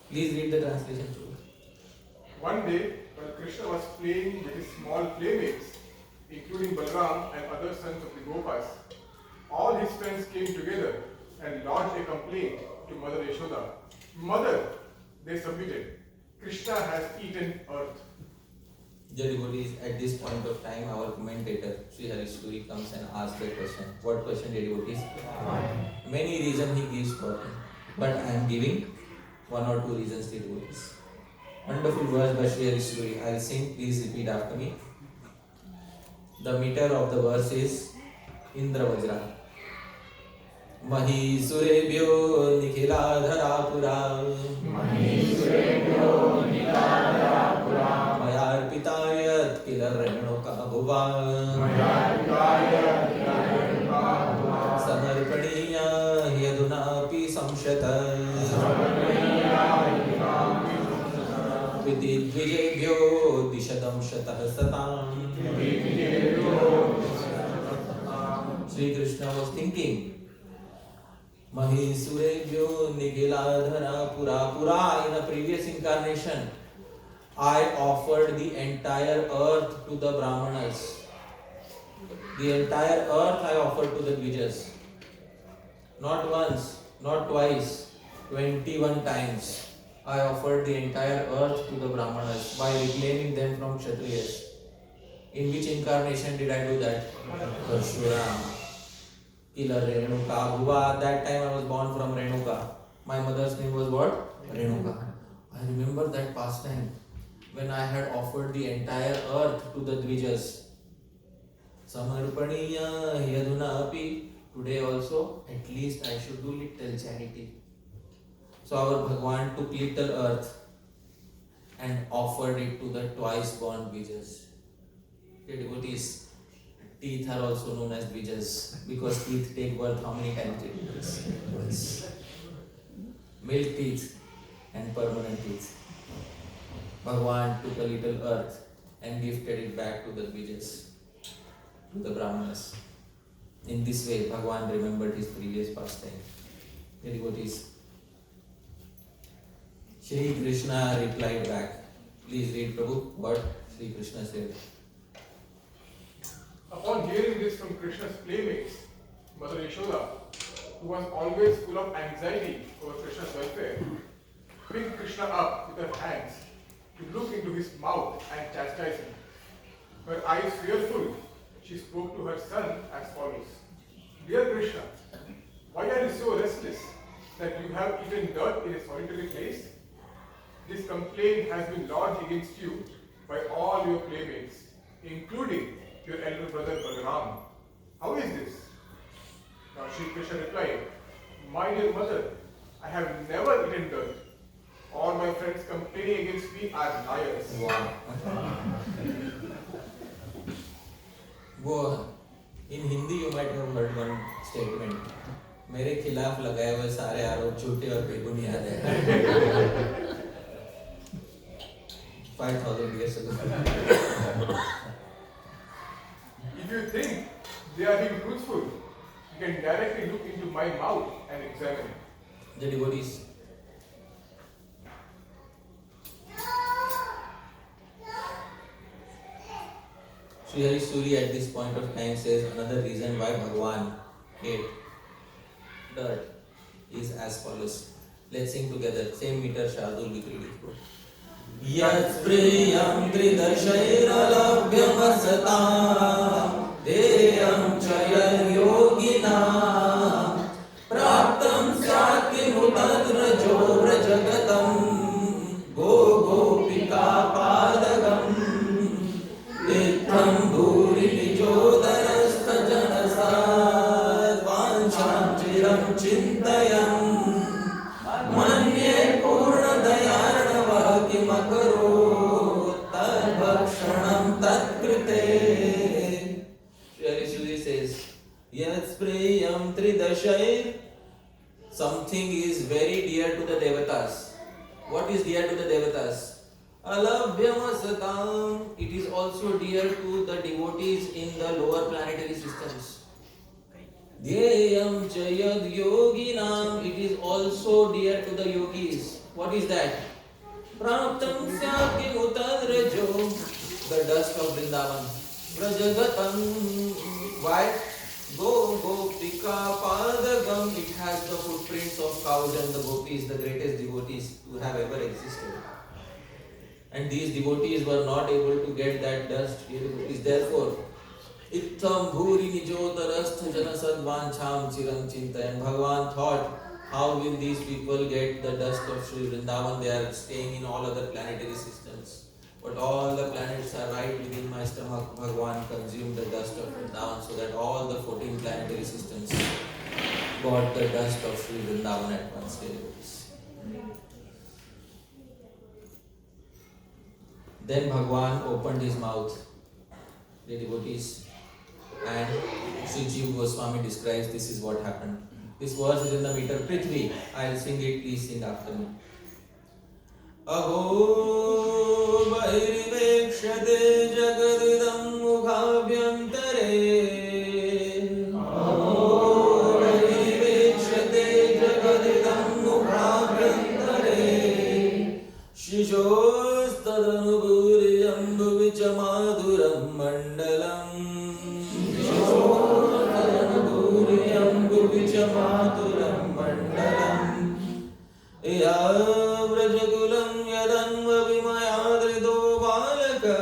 Please read the translation. One day, when Krishna was playing with his small playmates, including Balram and other sons of the Gopas, all his friends came together and lodged a complaint to Mother Yashoda. Mother, they submitted, Krishna has eaten earth. Dear devotees, at this point of time, our commentator, Sri Harishpuri, comes and asks the question. What question, dear devotees? Many reasons he gives for it. But I am giving one or two reasons, dear devotees. Wonderful verse by Sri Harishpuri. I will sing, please repeat after me. The meter of the verse is Indra Vajra. Mahisurebhyo nikhiladhara pura. Mayarpitayat kilarrenoka bhuva. Samarpaniya yadunapi samshata. Vididvijebhyo dishadam shatah satam. Sri Krishna was thinking, Mahisurebhyo Nigiladhara Pura Pura. In a previous incarnation, I offered the entire earth to the Brahmanas. The entire earth I offered to the Dvijas. Not once, not twice, 21 times. I offered the entire earth to the Brahmanas by reclaiming them from Kshatriyas. In which incarnation did I do that? Parshurama. Kila Renuka Bhuva. That time I was born from Renuka. My mother's name was what? Renuka. I remember that pastime when I had offered the entire earth to the Dvijas. Samarpaniya Yaduna Api. Today also, at least I should do little charity. So our Bhagwan took little earth and offered it to the twice born Dvijas. The devotees, teeth are also known as Dvijas because teeth take birth how many times? Once. Milk teeth and permanent teeth. Bhagwan took a little earth and gifted it back to the Dvijas, to the Brahmanas. In this way, Bhagwan remembered his previous pastime. The devotees, Shri Krishna replied back. Please read, Prabhu, what Shri Krishna said. Upon hearing this from Krishna's playmates, Mother Yashoda, who was always full of anxiety over Krishna's welfare, picked Krishna up with her hands to look into his mouth and chastise him. Her eyes fearful, she spoke to her son as follows. Dear Krishna, why are you so restless that you have eaten dirt in a solitary place? This complaint has been lodged against you by all your playmates, including your elder brother Balaram. How is this? Now Shri Krishna replied, My dear mother, I have never eaten dirt. All my friends complaining against me are liars. Wow. वो in Hindi you might have heard one statement. मेरे खिलाफ लगाए हुए सारे आरोप झूठे और बेबुनियाद हैं. 5,000 years ago. If you think they are being truthful, you can directly look into my mouth and examine it. The devotees. Sri Harishpuri at this point of time says another reason why Bhagwan ate dirt is as follows. Let's sing together. Same meter, Shardul will read it. Yat priyam tridashairalabhyamasata deyam chaya yogina praptam syat kimutad rajo rajagatam go Tatkrite. Sri says, Yat Priyam Tridashai. Something is very dear to the devatas. What is dear to the devatas? Alabhyamasatam. It is also dear to the devotees in the lower planetary systems. Dhyayam chayad yoginam. It is also dear to the yogis. What is that? Praptam syaki mutadrajo. The dust of Vrindavan. Vrajagatam. Why? Go Gopika Padagam. It has the footprints of cows and the gopis, the greatest devotees who have ever existed. And these devotees were not able to get that dust. Therefore, Ittham Bhuri Nijotarastha Jana Sadvancham Chiram Chintayan. Bhagavan thought, how will these people get the dust of Sri Vrindavan? They are staying in all other planetary systems. But all the planets are right within my stomach. Bhagavan consumed the dust of Vrindavan so that all the 14 planetary systems got the dust of Sri Vrindavan at once. Then Bhagavan opened his mouth, the devotees, and Sri Jiva Goswami describes this is what happened. This verse is in the meter Prithvi. I will sing it, please sing after me. Aho Bahirivekshate Jagadidam Mukhabhyantare. Aho Bahirivekshate Jagadidam Mukhabhyantare. Shishostadhanubhuriyam bhuvichamaduram mandalam. Shishostadhanubhuriyam bhuvichamaduram mandalam. Ya Vrajakulam yadanva vimayadrido balaka.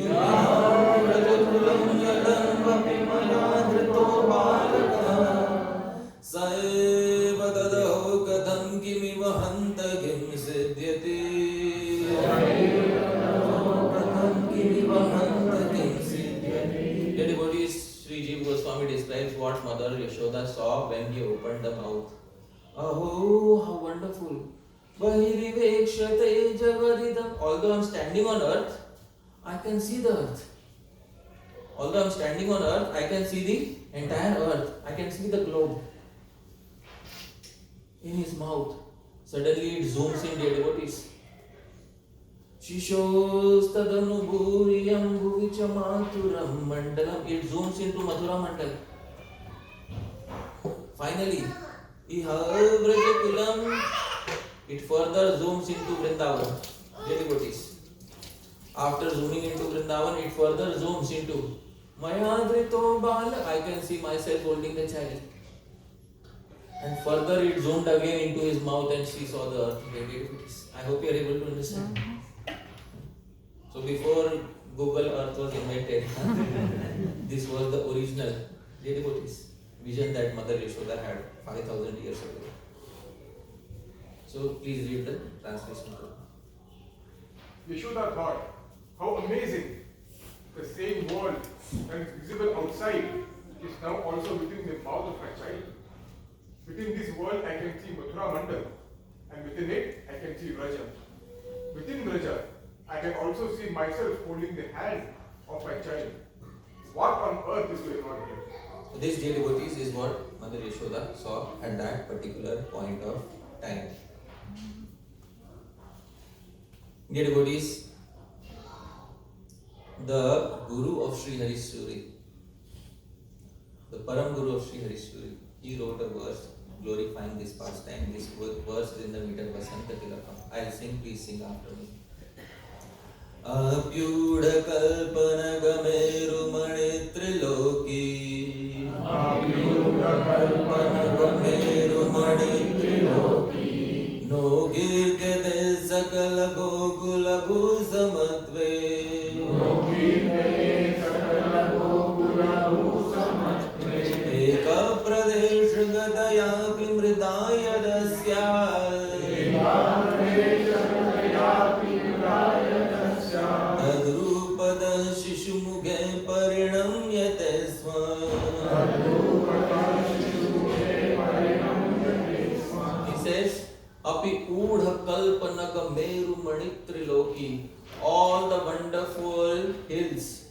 Ya Vrajakulam yadanva vimayadrido balaka. Saeva tadaho katham kimiva hanta kim siddhyati. The devotees Sri Jiva Goswami describes what Mother Yashoda saw when he opened the mouth. Oh, how wonderful! Bahirivekshate jagadidam. Although I am standing on earth, I can see the earth. Although I am standing on earth, I can see the entire earth. I can see the globe. In his mouth, suddenly it zooms in, dear devotees. Shishostadhanubhuriyam bhuvichamaduram mandalam. It zooms into Mathura Mandal. Finally, Ihavrajakulam. It further zooms into Vrindavan. Dear devotees. After zooming into Vrindavan, it further zooms into Mayadrito Bala. I can see myself holding the child. And further it zoomed again into his mouth and she saw the earth. Dear devotees. I hope you are able to understand. So before Google Earth was invented, this was the original, dear devotees, vision that Mother Yashoda had 5,000 years ago. So please read the translation. Yashoda thought, how amazing! The same world that is visible outside is now also within the mouth of my child. Within this world I can see Mathura Mandal, and within it I can see Vraja. Within Vraja I can also see myself holding the hand of my child. What on earth is going on here? So this, dear devotees, is what Mother Yashoda saw at that particular point of time. Dear devotees, the Guru of Sri Harishwari, the Param Guru of Sri Harishwari, he wrote a verse glorifying this pastime. This verse is in the meter Vasanta Tilakam. I will sing, please sing after me. Apyudha kalpana gameru mani triloki. Apyudha kalpana gameru mani triloki. No girgate sakala gokula bhusamatve. No girgate sakala gokula bhusamatve. Eka pradesh gadaya pimridaya dasya. Eka pradesh gadaya pimridaya dasya. Tadrupada shishumuge parinamyate sva. Tadrupada shishumuge parinamyate sva. He says, Api udha kalpanaga meru mani triloki. All the wonderful hills,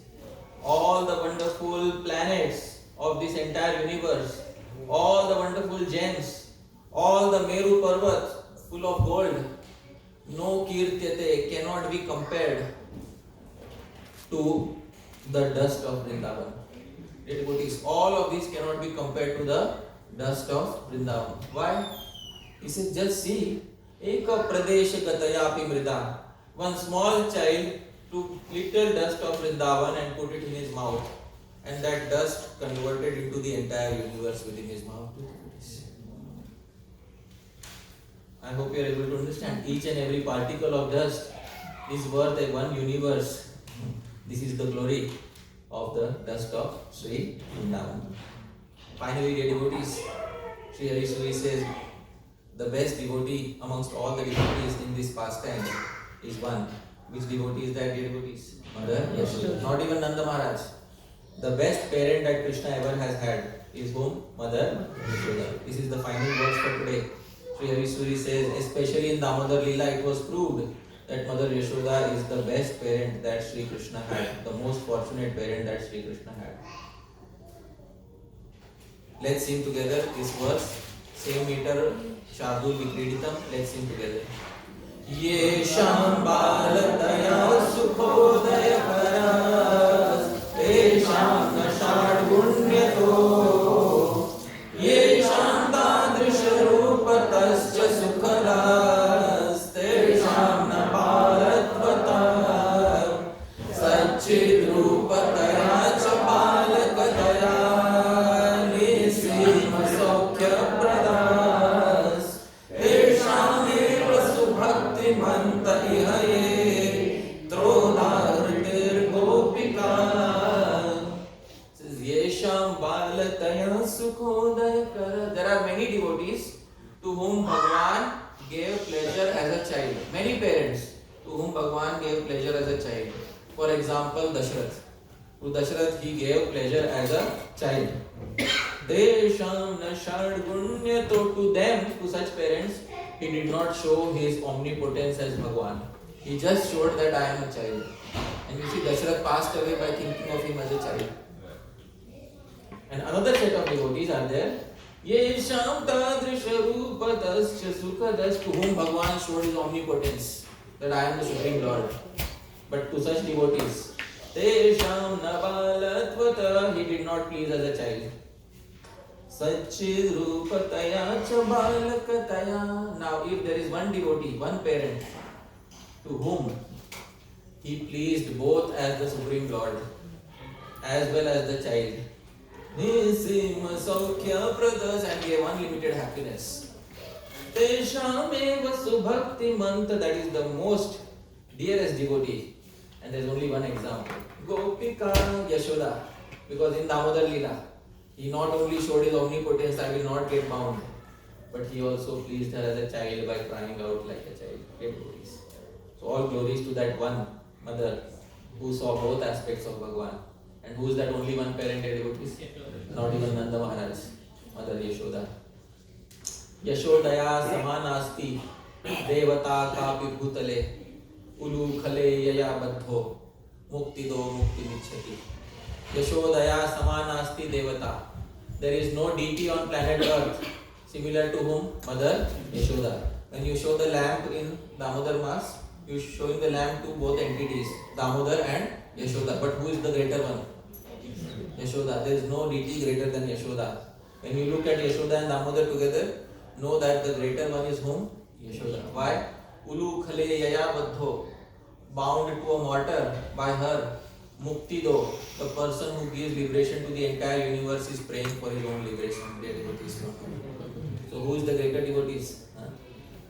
all the wonderful planets of this entire universe, all the wonderful gems, all the Meru Parvat full of gold, no kirtyate cannot be compared to the dust of Vrindavan. Dear devotees, all of these cannot be compared to the dust of Vrindavan. Why? He says, just see, Eka Pradesh Gatayapi Mrida. One small child took little dust of Vrindavan and put it in his mouth, and that dust converted into the entire universe within his mouth. I hope you are able to understand. Each and every particle of dust is worth a one universe. This is the glory of the dust of Sri Vrindavan. Finally, dear devotees, Sri Hari Suri says, the best devotee amongst all the devotees in this pastime is one. Which devotee is that, dear devotees? Mother Yashoda. Not even Nanda Maharaj. The best parent that Krishna ever has had is whom? Mother Yashoda. This is the final words for today. Sri Hari Suri says, especially in Damodar Leela, it was proved that Mother Yashoda is the best parent that Sri Krishna had, the most fortunate parent that Sri Krishna had. Let's sing together this verse. Same meter, Shardul Vikriditam. Let's sing together. Yesham balataya sukhodaya paras Tesham nashad gunyato Yesham tadrisha rupatascha sukhadas Tesham napalatvatar Satchid rupataya chapalakataya Nisim saukya pradas Tesham Bhakti Manta Ihaye Trodhartir Gopika says Yesham Balataya Sukhodaya Kara. There are many devotees to whom Bhagwan gave pleasure as a child. Many parents to whom Bhagwan gave pleasure as a child. For example, Dashrath. To Dashrath he gave pleasure as a child. Desham Nashad Gunyato. To them, to such parents, he did not show his omnipotence as Bhagwan. He just showed that I am a child. And you see, Dashrath passed away by thinking of him as a child. And another set of devotees are there. Yesham tadrisha rupatascha sukhadas. To whom Bhagwan showed his omnipotence, that I am the Supreme Lord. But to such devotees, Tesham nabalatvata, he did not please as a child. Satchid rupataya chabalakataya. Now, if there is one devotee, one parent, to whom he pleased both as the Supreme Lord as well as the child, Nisim saukya pradas, and gave unlimited happiness. Tesham eva subhakti manta, that is the most dearest devotee. And there is only one example. Gopika Yashoda. Because in Damodar Leela, he not only showed his omnipotence, I will not get bound, but he also pleased her as a child by crying out like a child. Great devotees. So all glories to that one mother who saw both aspects of Bhagwan. And who is that only one parent, devotees? Not even Nanda Maharaj, Mother Yashoda. Yashodaya samanasti devata kapi bhutale ulu khale yaya baddho mukti do mukti michhati. Yashodaya samanasti devata. There is no deity on planet Earth similar to whom? Mother Yashoda. When you show the lamp in Damodar Mass, you are showing the lamp to both entities, Damodar and Yashoda. But who is the greater one? Yashoda. There is no deity greater than Yashoda. When you look at Yashoda and Damodar together, know that the greater one is whom? Yashoda. Why? Ulu khale yaya baddho. Bound to a mortar by her. Mukti do. The person who gives liberation to the entire universe is praying for his own liberation. Dear devotees. So who is the greater devotees?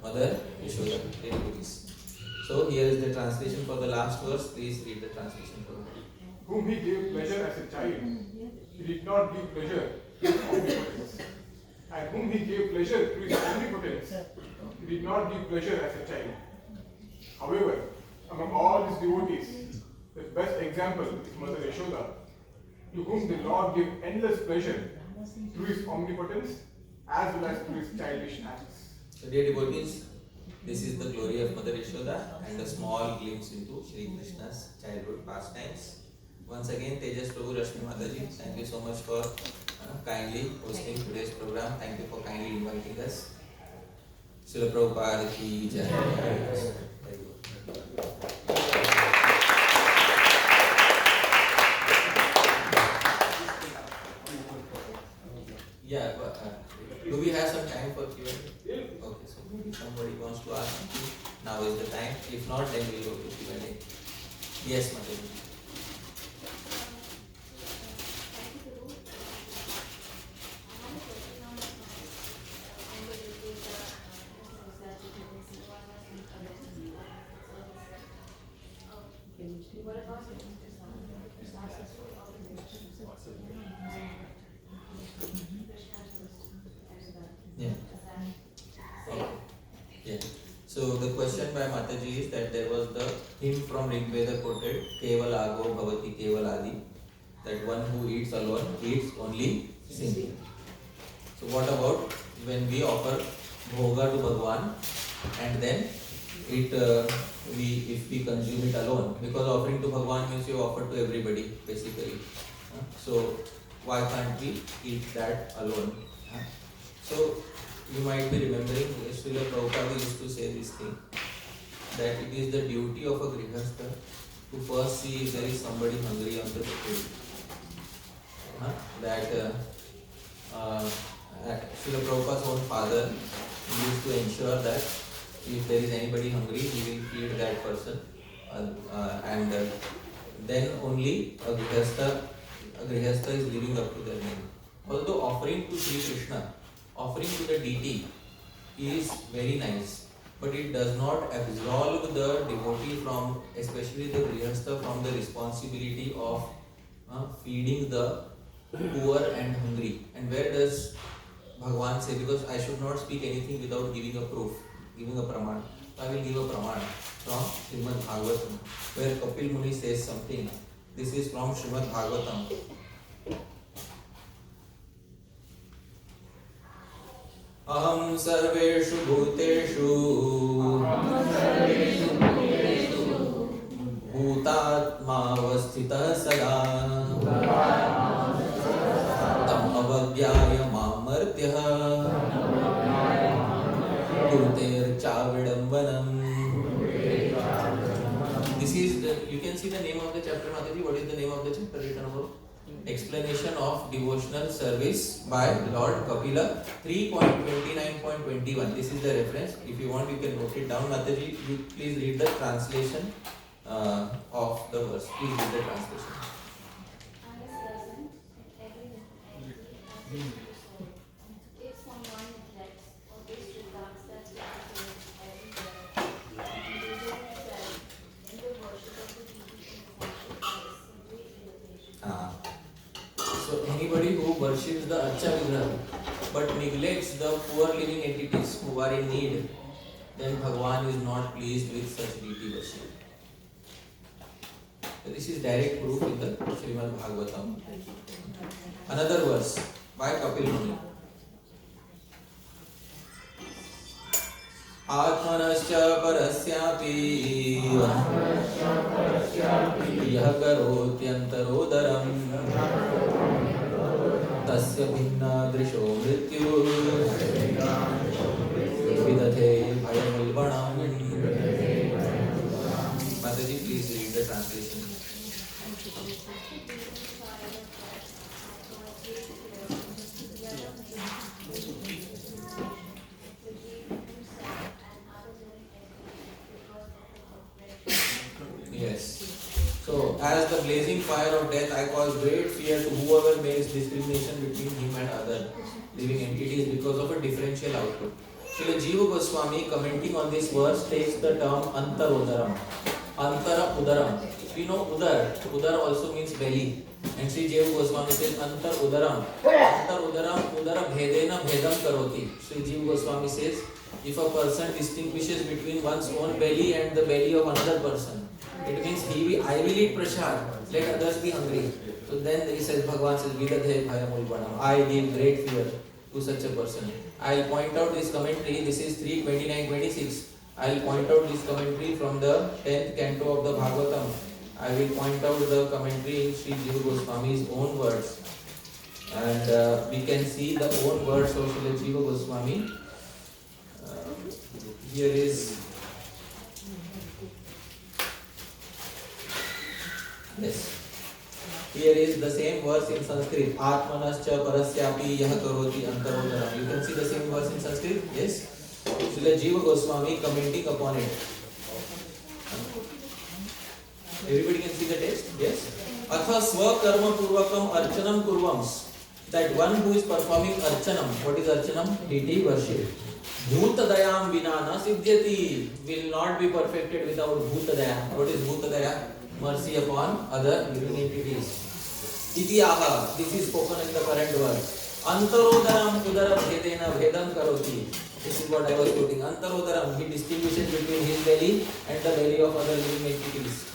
Mother Yashoda. Dear devotees. So here is the translation for the last verse. Please read the translation for me. Whom he gave pleasure as a child, he did not give pleasure to his omnipotence. And whom he gave pleasure to his omnipotence, he did not give pleasure as a child. However, among all his devotees, the best example is Mother Yashoda, to whom the Lord gave endless pleasure through his omnipotence as well as through his childish acts. So dear devotees, this is the glory of Mother Yashoda and a small glimpse into Sri Krishna's childhood pastimes. Once again, Tejas Prabhu Rashmi Mataji, thank you so much for kindly hosting today's program. Thank you for kindly inviting us. Srila Prabhupada ki jai. Very good. Yeah, but do we have some time for Q&A? Okay, so maybe somebody wants to ask something. Now is the time. If not, then we'll go to Q&A. Yes, Mataji. Yeah. Okay. Yeah. So the question by Mataji is that there was the hymn from Rigveda quoted, Keval Ago Bhavati Keval Adi, that one who eats alone eats only sin. So what about when we offer bhoga to Bhagwan and then if we consume it alone, because offering to Bhagwan means you offer to everybody basically. So why can't we eat that alone? So you might be remembering Srila Prabhupada used to say this thing, that it is the duty of a grihastha to first see if there is somebody hungry on the table. Srila Prabhupada's own father used to ensure that if there is anybody hungry, he will feed that person, and then only a grihastha is living up to their name. Although offering to Sri Krishna, offering to the deity is very nice, but it does not absolve the devotee from, especially the grihastha, from the responsibility of feeding the poor and hungry. And where does Bhagwan say, because I should not speak anything without giving a proof, giving a praman. So I will give a praman from Srimad Bhagavatam, where Kapil Muni says something. This is from Srimad Bhagavatam. Aham sarveshu bhuteshu bhutatma avasthitah sada tam avagyaya mamartyah kurter chavidambanam. This is you can see the name of the chapter, Mataji. What is the name of the chapter written about? Explanation of devotional service by Lord Kapila, 3.29.21. This is the reference. If you want, you can note it down. Mataji, you please read the translation of the verse. Please read the translation. If someone neglects or disregards that in the worship of the deity simply irritation. So anybody who worships the Archa Vigraha but neglects the poor living entities who are in need, then Bhagwan is not pleased with such deity worship. So this is direct proof in the Srimad Bhagavatam. Another verse by Kapil Muni. आत्मनश्च परस्यापि यः करोत्यन्तरोदरम् तस्य भिन्नादृशो मृत्युः विदधे भयमुल्बणम्. Mataji, please read the translation. Yes. So, as the blazing fire of death, I cause great fear to whoever makes discrimination between him and other living entities because of a differential output. Srila Jiva Goswami, commenting on this verse, takes the term Antarodaram. Antara Udaram. We know Udar. Udar also means belly. And Sri Jiva Goswami says Antar Udaram. Antar Udaram, Udara Bhedena Bhedam Karoti. Sri Jiva Goswami says, if a person distinguishes between one's own belly and the belly of another person, it means I will eat prasad, let others be hungry. So then he says, Bhagavan says, Vidadhe Bhayamulpanam. I give great fear to such a person. I'll point out this commentary. This is 3:29-26. I'll point out this commentary from the 10th canto of the Bhagavatam. I will point out the commentary in Sri Jiva Goswami's own words. And we can see the own words of Sri Jiva Goswami. Here is, yes. Here is the same verse in Sanskrit. Atmanascha parasyapi yah karoti antarodaram. You can see the same verse in Sanskrit? Yes. Srila Jiva Goswami commenting upon it. Everybody can see the text? Yes. Atha swakarma purvakam archanam kurvams. That one who is performing archanam. What is archanam? Deity worship. Bhutadayam vinana siddhyati. Will not be perfected without bhutadaya. What is bhutadaya? Mercy upon other living entities. Itiyaha, this is spoken in the current verse. Antarodaram udara bhedena bhedam karoti. This is what I was quoting. Antarodaram, he distinguishes between his belly and the belly of other living entities.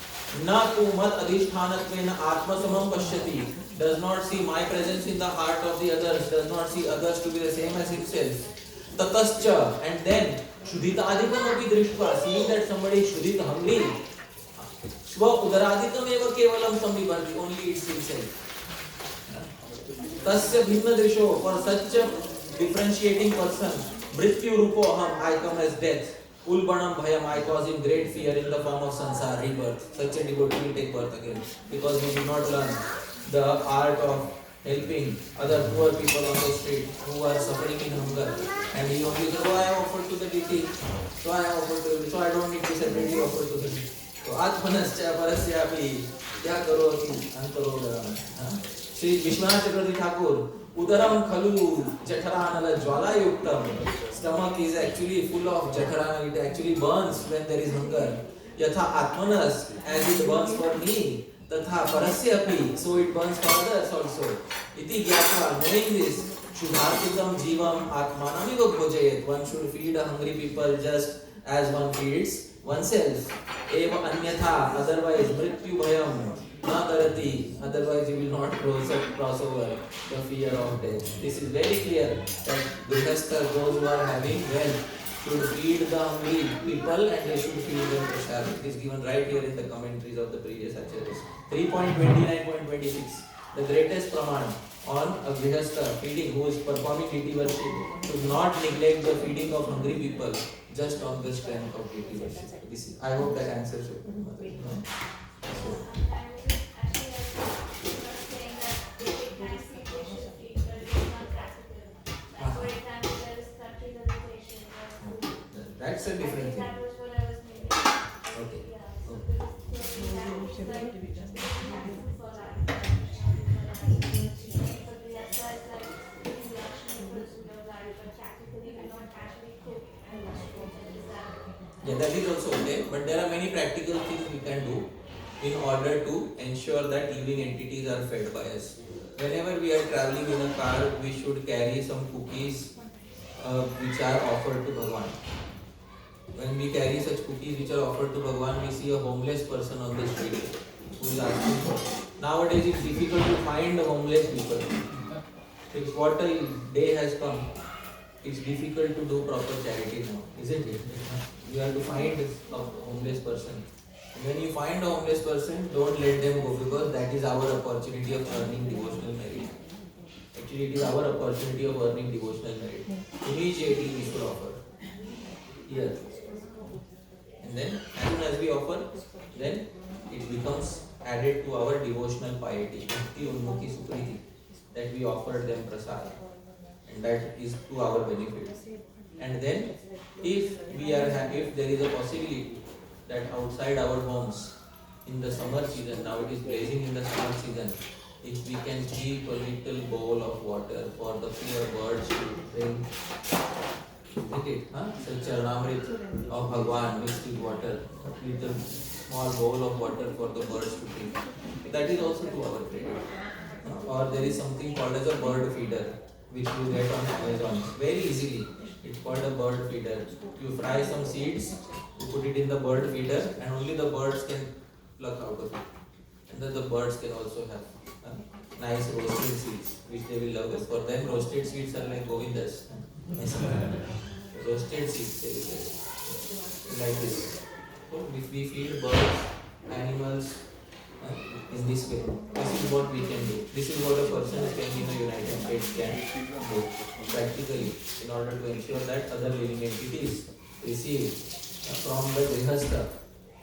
Na tu mat adhisthanatvena atma samam pashyati. Does not see my presence in the heart of the others. Does not see others to be the same as himself. Tatascha, and then Shudita adhikam api drishtva, seeing that somebody is Shudita hungry. Swa udaradikam eva kevalam samibhati, only eats himself. Tasya bhinna drisho, for such a differentiating person, mrityu rupo aham, I come as death. Ulbanam bhayam, I cause him great fear in the form of sansar, rebirth. Such a devotee will take birth again, because he did not learn the art of helping other poor people on the street who are suffering in hunger. And he only said, oh, I have offered to the deity, so I have offered to, so I don't need to separately offer to the deity. So atmanascha parasyapi kya karoti antarodaram. Sri Vishwanath Chakravarti Thakur, udaram khalu jatharanala jwala yuktam. Stomach is actually full of jatharana, it actually burns when there is hunger. Yatha atmanas, as it burns for me, tatha parasyapi, so it burns for others also. Iti gyatva, knowing this, shudhartitam jivam atmanamiva bhojayet. One should feed hungry people just as one feeds oneself. Eva anyatha, otherwise mrityu bhayam na darati, otherwise you will not cross over the fear of death. This is very clear that grihastha, those who are having wealth, should feed the hungry people and they should feed them prasad. It is given right here in the commentaries of the previous acharyas. 3.29.26. The greatest praman on a grihastha feeding who is performing deity worship should not neglect the feeding of hungry people just on the strength of deity worship. This is, I hope that answers your question. That's a different thing. That was what I was meaning. Okay. Yeah, so because that was like for life. But the other is like in the action pursuit of life, but practically we not actually cook and is that Yeah, that is also okay. But there are many practical things we can do in order to ensure that living entities are fed by us. Whenever we are traveling in a car, we should carry some cookies which are offered to Bhagwan. When we carry such cookies which are offered to Bhagwan, we see a homeless person on the street who is asking for. Nowadays it's difficult to find homeless people. It's what a day has come. It's difficult to do proper charity now, isn't it? You have to find a homeless person. When you find a homeless person, don't let them go, because that is our opportunity of earning devotional merit. Actually, it is our opportunity of earning devotional merit. Immediately we should offer. Here. And then, as soon as we offer, then it becomes added to our devotional piety, bhakti unmukhi sukriti, that we offered them prasad. And that is to our benefit. And then, if there is a possibility that outside our homes, in the summer season, now it is blazing in the summer season, if we can keep a little bowl of water for the poor birds to drink, isn't it? Such Charnamrit of Bhagwan mixed with water, a little small bowl of water for the birds to drink. That is also to our credit. Or there is something called as a bird feeder, which you get on Amazon very easily. It's called a bird feeder. You fry some seeds, you put it in the bird feeder, and only the birds can pluck out of it. And then the birds can also have nice roasted seeds, which they will love. For them, roasted seeds are like Govindas. Roasted seeds, they will get like this. So if we feed birds, animals, in this way. This is what we can do. This is what a person staying in the United States can do practically in order to ensure that other living entities receive from the Grihastha.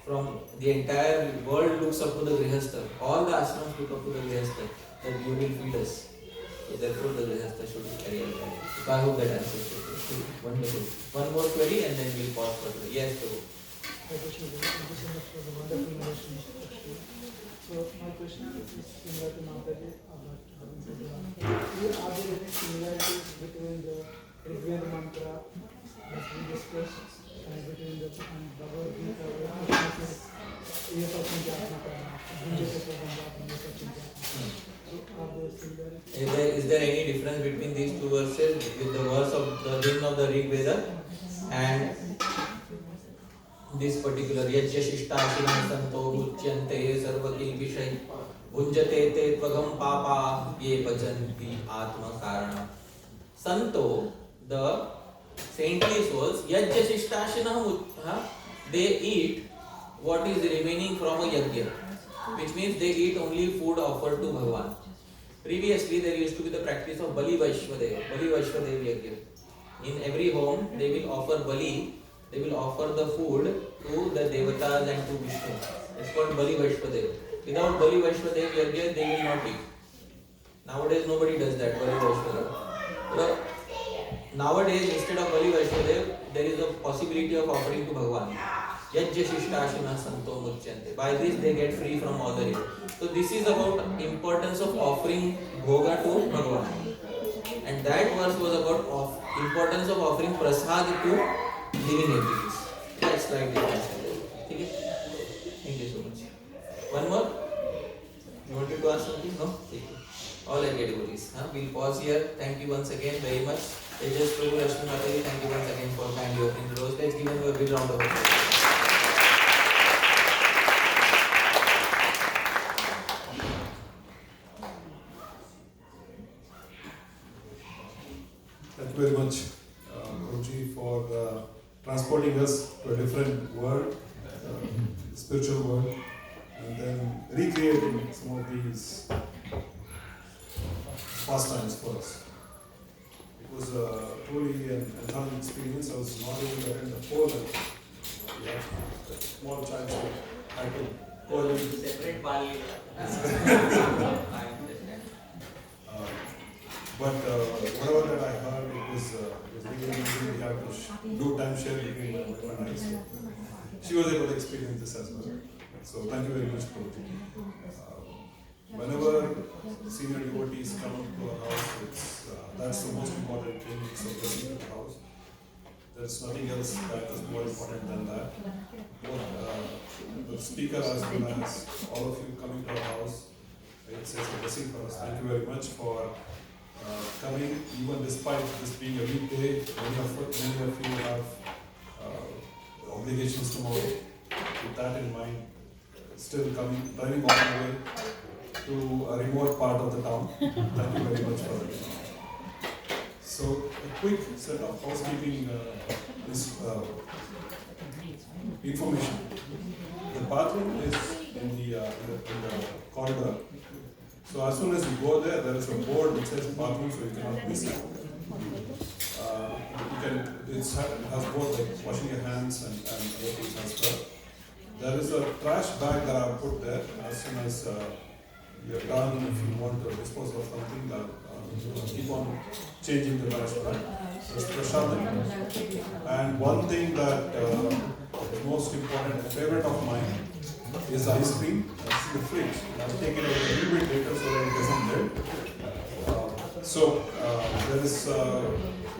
From the entire world looks up to the Grihastha. All the ashrams look up to the Grihastha that you will feed us. So therefore the Grihastha should carry out that. So I hope that answers your question. Wonderful. One more query and then we'll pause for today. Yes, Prabhu. Thank you so much for the wonderful narration. So my question is similar to Mataji about having said that. Are there any similarities between the Rigveda mantra that we discussed and between the Bhagavad Gita where Krishna says, "Yata Panchātmaka, Bhunjate Prabhanda, Bhunjate Panchātmaka." So are there similarities? Is there any difference between these two verses with the verse of the hymn of the Rig Veda and this particular Yajya Shishtashinam Santo Muchyante Sarvakil Vishay Bhunjate Te Tvagam Papa Ye Bhajanti Atma Karana? Santo, the saintly souls, Yajya Shishtashinam, they eat what is remaining from a yajna, which means they eat only food offered to Bhagavan. Previously, there used to be the practice of Bali Vaishvadev Yajna. In every home, they will offer Bali, they will offer the food to the Devatas and to Vishnu. It's called Bali Vaishvadev. Without Bali Vaishvadev Yajna, they will not eat. Nowadays, nobody does that, Bali Vaishvadev. So, nowadays, instead of Bali Vaishvadev, there is a possibility of offering to Bhagavan. Yajya Shishtashinam Santo Muchyante. By this, they get free from all the evil. So, this is about importance of offering bhoga to Bhagavan. And that verse was about importance of offering prasad to living entities. That's like difference. Okay? Thank you so much. One more? You wanted to ask something? No? Thank you. All India devotees. We'll pause here. Thank you once again very much. Tejas Prabhu Rashmi Mataji, thank you once again for kindly opening the doors. Let's give them a big round of applause. Thank you very much, Guruji, for transporting us to a different world, spiritual world, and then recreating some of these pastimes for us. It was truly an enthralling experience. I was not able to attend the whole event. We had a small child, so I had to go in. Separate Bali. But whatever that I heard, it was really amazing. We have to do time share between my wife and I. So she was able to experience this as well. So thank you very much, Prabhuji. Whenever senior devotees come to our house, that's the most important thing. It's a blessing to the house. There's nothing else that is more important than that. Both the speaker as well as all of you coming to our house, it's a blessing for us. Thank you very much for coming, even despite this being a weekday. Many of you have obligations tomorrow. With that in mind, still coming, driving all the way to a remote part of the town. Thank you very much for that. So, a quick set of housekeeping information. The bathroom is in the corridor. So as soon as you go there, there is a board which says bathroom, so you cannot miss it. It has both like washing your hands and other things as well. There is a trash bag that I have put there. As soon as you're done, if you want to dispose of something, keep on changing the trash bag. There's prasadam. And one thing that is most important, a favorite of mine, is ice cream. That's in the fridge. I'll take it out a little bit later so that it doesn't melt.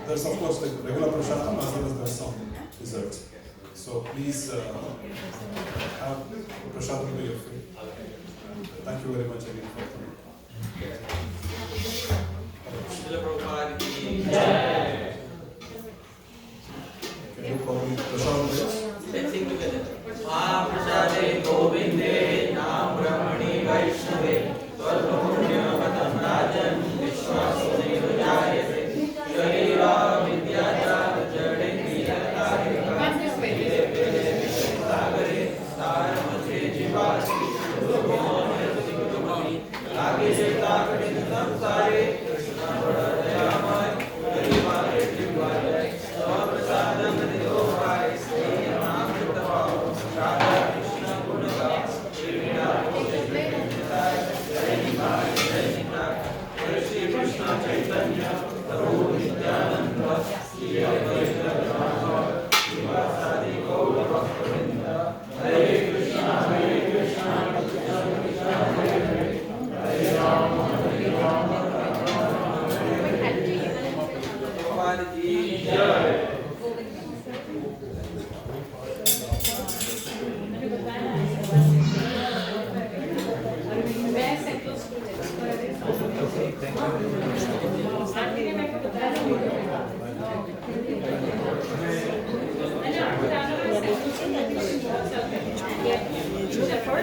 There's of course like regular prasadam as well as there's some desserts. So please have prasadam to your food. Thank you very much again for coming. Srila Prabhupada ki Can you call me prasadam please? Let's sing together. Mahaprasade Govinde Nam Brahmani Vaishnave Swarvapunya Patam Rajan Vishwasune Vajayase Sharira Vidyata Jadendriya Tarika Sagare Saramase Jivasi Durgona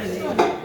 Yes.